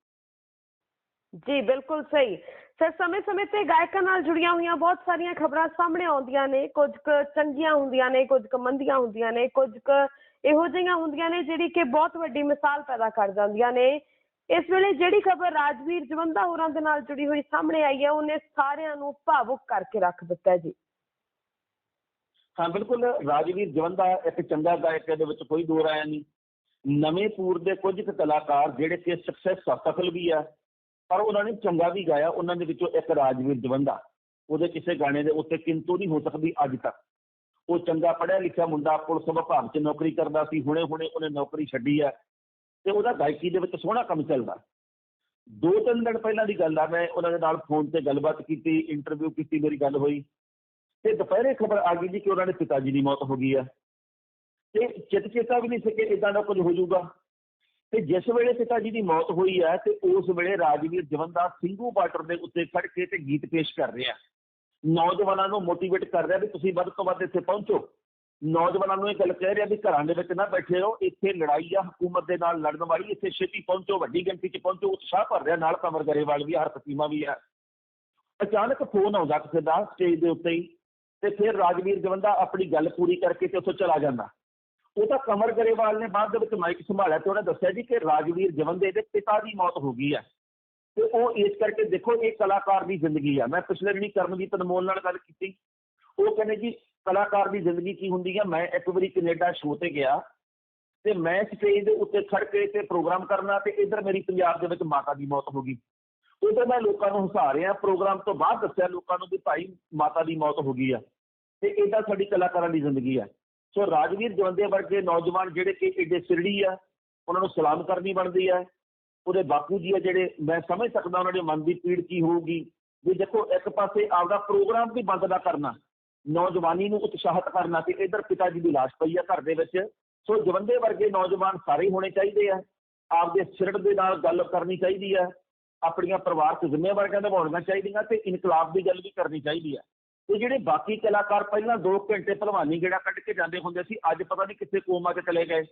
ਜੀ ਬਿਲਕੁਲ ਸਹੀ ਸਰ। ਸਮੇਂ-ਸਮੇਂ ਤੇ ਗਾਇਕਾਂ ਨਾਲ ਜੁੜੀਆਂ ਹੋਈਆਂ ਬਹੁਤ ਸਾਰੀਆਂ ਖਬਰਾਂ ਸਾਹਮਣੇ ਆਉਂਦੀਆਂ ਨੇ, ਕੁਝ ਕੁ ਚੰਗੀਆਂ ਹੁੰਦੀਆਂ ਨੇ, ਕੁਝ ਕੁ ਮੰਦੀਆਂ ਹੁੰਦੀਆਂ ਨੇ, ਕੁਝ ਕੁ ਇਹੋ ਜਿਹੀਆਂ ਹੁੰਦੀਆਂ ਨੇ ਜਿਹੜੀ ਕਿ ਬਹੁਤ ਵੱਡੀ ਮਿਸਾਲ ਪੈਦਾ ਕਰ ਜਾਂਦੀਆਂ ਨੇ। ਇਸ ਵੇਲੇ ਜਿਹੜੀ ਖਬਰ ਰਾਜਵੀਰ ਜਵੰਦਾ ਹੋਰਾਂ ਦੇ ਨਾਲ ਜੁੜੀ ਹੋਈ ਸਾਹਮਣੇ ਆਈ ਹੈ, ਉਹਨੇ ਸਾਰਿਆਂ ਨੂੰ ਭਾਵੁਕ ਕਰਕੇ ਰੱਖ ਦਿੱਤਾ ਜੀ। ਹਾਂ ਬਿਲਕੁਲ, ਰਾਜਵੀਰ ਜਵੰਦਾ ਇੱਕ ਚੰਗਾ ਗਾਇਕ, ਇਹਦੇ ਵਿੱਚ ਕੋਈ ਦੋ ਰਾਇਆ ਨਹੀਂ। ਨਵੇਂ ਪੂਰ ਦੇ ਕੁਝ ਕੁ ਕਲਾਕਾਰ ਜਿਹੜੇ ਕਿ ਸਫਲ ਵੀ ਆ, ਪਰ ਉਹਨਾਂ ਨੇ ਚੰਗਾ ਵੀ ਗਾਇਆ। ਉਹਨਾਂ ਦੇ ਵਿੱਚੋਂ ਇੱਕ ਰਾਜਵੀਰ ਜਵੰਦਾ, ਉਹਦੇ ਕਿਸੇ ਗਾਣੇ ਦੇ ਉੱਤੇ ਕਿੰਤੂ ਨਹੀਂ ਹੋ ਸਕਦੀ ਅੱਜ ਤੱਕ। ਉਹ ਚੰਗਾ ਪੜ੍ਹਿਆ ਲਿਖਿਆ ਮੁੰਡਾ, ਪੁਲਿਸ ਵਿਭਾਗ 'ਚ ਨੌਕਰੀ ਕਰਦਾ ਸੀ, ਹੁਣੇ ਉਹਨੇ ਨੌਕਰੀ ਛੱਡੀ ਆ ਤੇ ਉਹਦਾ ਗਾਇਕੀ ਦੇ ਵਿੱਚ ਸੋਹਣਾ ਕੰਮ ਚੱਲਦਾ। 2-3 ਦਿਨ ਪਹਿਲਾਂ ਦੀ ਗੱਲ ਆ, ਮੈਂ ਉਹਨਾਂ ਦੇ ਨਾਲ ਫੋਨ ਤੇ ਗੱਲਬਾਤ ਕੀਤੀ, ਇੰਟਰਵਿਊ ਕੀਤੀ, ਮੇਰੀ ਗੱਲ ਹੋਈ ਤੇ ਦੁਪਹਿਰੇ ਖਬਰ ਆ ਗਈ ਜੀ ਕਿ ਉਹਨਾਂ ਦੇ ਪਿਤਾ ਜੀ ਦੀ ਮੌਤ ਹੋ ਗਈ ਆ। ਤੇ ਚੇਤਾ ਵੀ ਨਹੀਂ ਸੀ ਕਿ ਇੱਦਾਂ ਦਾ ਕੁਝ ਹੋ ਜਾਊਗਾ। ਤੇ ਜਿਸ ਵੇਲੇ ਪਿਤਾ ਜੀ ਦੀ ਮੌਤ ਹੋਈ ਹੈ ਤੇ ਉਸ ਵੇਲੇ ਰਾਜਵੀਰ ਜਵੰਦਾ ਸਿੰਘੂ ਬਾਰਡਰ ਦੇ ਉੱਤੇ ਖੜ ਕੇ ਤੇ ਗੀਤ ਪੇਸ਼ ਕਰ ਰਿਹਾ, ਨੌਜਵਾਨਾਂ ਨੂੰ ਮੋਟੀਵੇਟ ਕਰ ਰਿਹਾ ਵੀ ਤੁਸੀਂ ਵੱਧ ਤੋਂ ਵੱਧ ਇੱਥੇ ਪਹੁੰਚੋ। ਨੌਜਵਾਨਾਂ ਨੂੰ ਇਹ ਗੱਲ ਕਹਿ ਰਿਹਾ ਵੀ ਘਰਾਂ ਦੇ ਵਿੱਚ ਨਾ ਬੈਠੇ ਰਹੋ, ਇੱਥੇ ਲੜਾਈ ਆ ਹਕੂਮਤ ਦੇ ਨਾਲ ਲੜਨ ਵਾਲੀ, ਇੱਥੇ ਛੇਤੀ ਪਹੁੰਚੋ, ਵੱਡੀ ਗਿਣਤੀ 'ਚ ਪਹੁੰਚੋ। ਉਤਸ਼ਾਹ ਭਰ ਰਿਹਾ, ਨਾਲ ਕਮਰ ਗਰੇਵਾਲ ਵੀ, ਹਰਪ੍ਰੀਤ ਚੀਮਾ ਵੀ ਆ। ਅਚਾਨਕ ਫੋਨ ਆਉਂਦਾ ਕਿਸੇ ਦਾ ਸਟੇਜ ਦੇ ਉੱਤੇ ਹੀ, ਤੇ ਫਿਰ ਰਾਜਵੀਰ ਜਵੰਦਾ ਆਪਣੀ ਗੱਲ ਪੂਰੀ ਕਰਕੇ ਤੇ ਉੱਥੋਂ ਚਲਾ ਜਾਂਦਾ। ਉਹ ਤਾਂ ਕਮਰ ਗਰੇਵਾਲ ਨੇ ਬਾਅਦ ਦੇ ਵਿੱਚ ਮਾਈਕ ਸੰਭਾਲਿਆ ਤੇ ਉਹਨੇ ਦੱਸਿਆ ਜੀ ਕਿ ਰਾਜਵੀਰ ਜਵੰਦੇ ਦੇ ਪਿਤਾ ਦੀ ਮੌਤ ਹੋ ਗਈ ਹੈ ਤੇ ਉਹ ਇਸ ਕਰਕੇ ਦੇਖੋ ਇਹ ਕਲਾਕਾਰ ਦੀ ਜ਼ਿੰਦਗੀ ਆ। ਮੈਂ ਪਿਛਲੇ ਦਿਨੀ ਕਰਮਜੀਤ ਅਨਮੋਲ ਨਾਲ ਗੱਲ ਕੀਤੀ, ਉਹ ਕਹਿੰਦੇ ਜੀ ਕਲਾਕਾਰ ਦੀ ਜ਼ਿੰਦਗੀ ਕੀ ਹੁੰਦੀ ਆ। ਮੈਂ ਇੱਕ ਵਾਰੀ ਕੈਨੇਡਾ ਸ਼ੋਅ ਤੇ ਗਿਆ ਤੇ ਮੈਂ ਸਟੇਜ ਦੇ ਉੱਤੇ ਖੜ ਕੇ ਤੇ ਪ੍ਰੋਗਰਾਮ ਕਰਨਾ ਤੇ ਇੱਧਰ ਮੇਰੀ ਪੰਜਾਬ ਦੇ ਵਿੱਚ ਮਾਤਾ ਦੀ ਮੌਤ ਹੋ ਗਈ। ਉਧਰ ਮੈਂ ਲੋਕਾਂ ਨੂੰ ਹਸਾ ਰਿਹਾ, ਪ੍ਰੋਗਰਾਮ ਤੋਂ ਬਾਅਦ ਦੱਸਿਆ ਲੋਕਾਂ ਨੂੰ ਵੀ ਭਾਈ ਮਾਤਾ ਦੀ ਮੌਤ ਹੋ ਗਈ ਆ। ਤੇ ਇੱਦਾਂ ਸਾਡੀ ਕਲਾਕਾਰਾਂ ਦੀ ਜ਼ਿੰਦਗੀ ਆ। ਸੋ ਰਾਜਵੀਰ ਜਵੰਦੇ ਵਰਗੇ ਨੌਜਵਾਨ ਜਿਹੜੇ ਕਿ ਏਡੇ ਸਿਰੜੀ ਆ, ਉਹਨਾਂ ਨੂੰ ਸਲਾਮ ਕਰਨੀ ਬਣਦੀ ਹੈ। ਉਹਦੇ ਬਾਪੂ ਜੀ ਆ ਜਿਹੜੇ, ਮੈਂ ਸਮਝ ਸਕਦਾ ਉਹਨਾਂ ਦੇ ਮਨ ਦੀ ਪੀੜ ਕੀ ਹੋਊਗੀ ਵੀ ਦੇਖੋ ਇੱਕ ਪਾਸੇ ਆਪਦਾ ਪ੍ਰੋਗਰਾਮ ਵੀ ਬੰਦ ਨਾ ਕਰਨਾ, ਨੌਜਵਾਨੀ ਨੂੰ ਉਤਸ਼ਾਹਿਤ ਕਰਨਾ, ਤੇ ਇੱਧਰ ਪਿਤਾ ਜੀ ਦੀ ਲਾਸ਼ ਪਈ ਆ ਘਰ ਦੇ ਵਿੱਚ। ਸੋ ਜਵੰਦੇ ਵਰਗੇ ਨੌਜਵਾਨ ਸਾਰੇ ਹੋਣੇ ਚਾਹੀਦੇ ਆ, ਆਪਦੇ ਸਿਰੜ ਦੇ ਨਾਲ ਗੱਲ ਕਰਨੀ ਚਾਹੀਦੀ ਆ, ਆਪਣੀਆਂ ਪਰਿਵਾਰਕ ਜ਼ਿੰਮੇਵਾਰੀਆਂ ਨਿਭਾਉਣੀਆਂ ਚਾਹੀਦੀਆਂ ਤੇ ਇਨਕਲਾਬ ਦੀ ਗੱਲ ਵੀ ਕਰਨੀ ਚਾਹੀਦੀ ਆ। ਤੇ ਜਿਹੜੇ ਬਾਕੀ ਕਲਾਕਾਰ ਪਹਿਲਾਂ 2 ਘੰਟੇ ਭਲਵਾਨੀ ਗੇੜਾ ਕੱਢ ਕੇ ਜਾਂਦੇ ਹੁੰਦੇ ਸੀ, ਅੱਜ ਪਤਾ ਨਹੀਂ ਕਿੱਥੇ ਕੋਮਾ 'ਚ ਚਲੇ ਗਏ।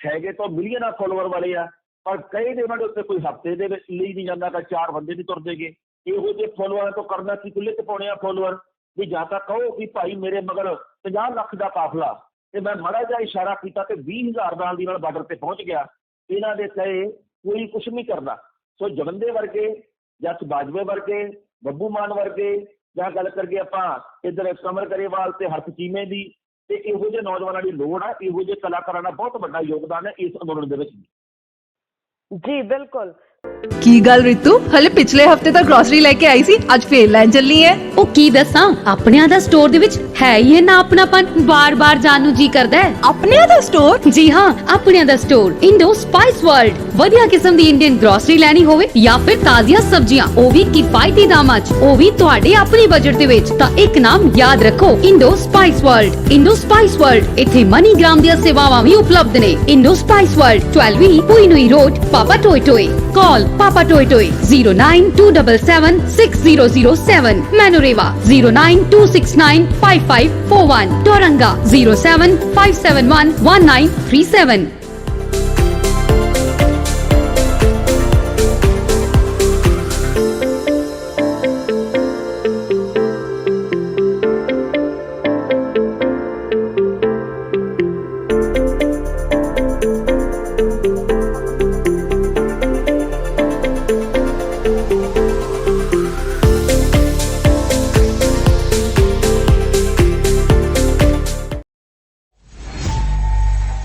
ਹੈਗੇ ਤਾਂ ਮਿਲੀਅਨਾਂ ਫਾਲੋਅਰ ਵਾਲੇ ਆ, ਪਰ ਕਈ ਦੇ ਉਹਨਾਂ ਦੇ ਉੱਤੇ ਕੋਈ ਹਫ਼ਤੇ ਦੇ ਵਿੱਚ ਲਈ ਨਹੀਂ ਜਾਂਦਾ, ਤਾਂ 4 ਬੰਦੇ ਨਹੀਂ ਤੁਰਦੇਗੇ। ਇਹੋ ਜਿਹੇ ਫੋਲੋਅਰਾਂ ਤੋਂ ਕਰਨਾ ਕੀ, ਖੁੱਲੇ 'ਚ ਪਾਉਣੇ ਆ ਫੋਲੋਅਰ ਵੀ ਜਾਂ ਤਾਂ ਕਹੋ ਵੀ ਭਾਈ ਮੇਰੇ ਮਗਰ 50 ਲੱਖ ਦਾ ਕਾਫਲਾ, ਤੇ ਮੈਂ ਮਾੜਾ ਜਿਹਾ ਇਸ਼ਾਰਾ ਕੀਤਾ ਤੇ 20,000 ਨਾਲ ਦੀ ਨਾਲ ਬਾਰਡਰ ਤੇ ਪਹੁੰਚ ਗਿਆ। ਇਹਨਾਂ ਦੇ ਕਹੇ ਕੋਈ ਕੁਛ ਨਹੀਂ ਕਰਦਾ। ਸੋ ਜਵੰਦੇ ਵਰਗੇ ਜਾਂ ਬਾਜਵੇ ਵਰਗੇ, ਬੱਬੂ ਮਾਨ ਵਰਗੇ, ਜਾਂ ਗੱਲ ਕਰੀਏ ਆਪਾਂ ਇੱਧਰ ਕਮਰ ਗਰੇਵਾਲ ਤੇ ਹਰਪ ਚੀਮੇ ਦੀ, ਤੇ ਇਹੋ ਜਿਹੇ ਨੌਜਵਾਨਾਂ ਦੀ ਲੋੜ ਆ। ਇਹੋ ਜਿਹੇ ਕਲਾਕਾਰਾਂ ਦਾ ਬਹੁਤ ਵੱਡਾ ਯੋਗਦਾਨ ਹੈ ਇਸ ਅੰਦੋਲਨ ਦੇ ਵਿੱਚ। ਜੀ ਬਿਲਕੁਲ। ਕੀ ਗੱਲ ਰਿਤੂ, ਹਲੇ ਪਿਛਲੇ ਹਫਤੇ ਤਾਂ ਗਰੋਸਰੀ ਲੈ ਕੇ ਆਈ ਸੀ, ਅੱਜ ਫੇਰ ਲੈਣ ਚੱਲੀ ਐ। ਉਹ ਕੀ ਦੱਸਾਂ, ਆਪਣਿਆਂ ਦਾ ਸਟੋਰ ਦੇ ਵਿੱਚ ਹੈ ਹੀ ਨਾ ਆਪਣਾਪਨ, ਬਾਰ-ਬਾਰ ਜਾਣ ਨੂੰ ਜੀ ਕਰਦਾ ਹੈ। ਆਪਣਿਆਂ ਦਾ ਸਟੋਰ? ਜੀ ਹਾਂ, ਆਪਣਿਆਂ ਦਾ ਸਟੋਰ ਇੰਡੋ ਸਪਾਈਸ ਵਰਲਡ। ਵਧੀਆ ਕਿਸਮ ਦੀ ਇੰਡੀਅਨ ਗਰੋਸਰੀ ਲੈਣੀ ਹੋਵੇ ਜਾਂ ਫਿਰ ਤਾਜ਼ੀਆਂ ਸਬਜ਼ੀਆਂ, ਉਹ ਵੀ ਕਿਫਾਇਤੀ ਦਾਮਾਂ 'ਚ, ਉਹ ਵੀ ਤੁਹਾਡੇ ਆਪਣੇ ਬਜਟ ਦੇ ਵਿੱਚ, ਤਾਂ ਇੱਕ ਨਾਮ ਯਾਦ ਰੱਖੋ, Indo spice world. Indo spice world, ਇੱਥੇ ਮਨੀਗ੍ਰਾਮ ਦੀਆਂ ਸੇਵਾਵਾਂ ਵੀ ਉਪਲਬਧ ਨੇ। ਇੰਡੋ ਸਪਾਈਸ ਵਰਲਡ, 12 ਪੁਈਨੂਈ ਰੋਡ, ਪਾਪਾ ਟੋਏ ਟੋਏ। Call Papa Toy Toy 09277 6007, Manoreva 092695541, Toranga 075711937.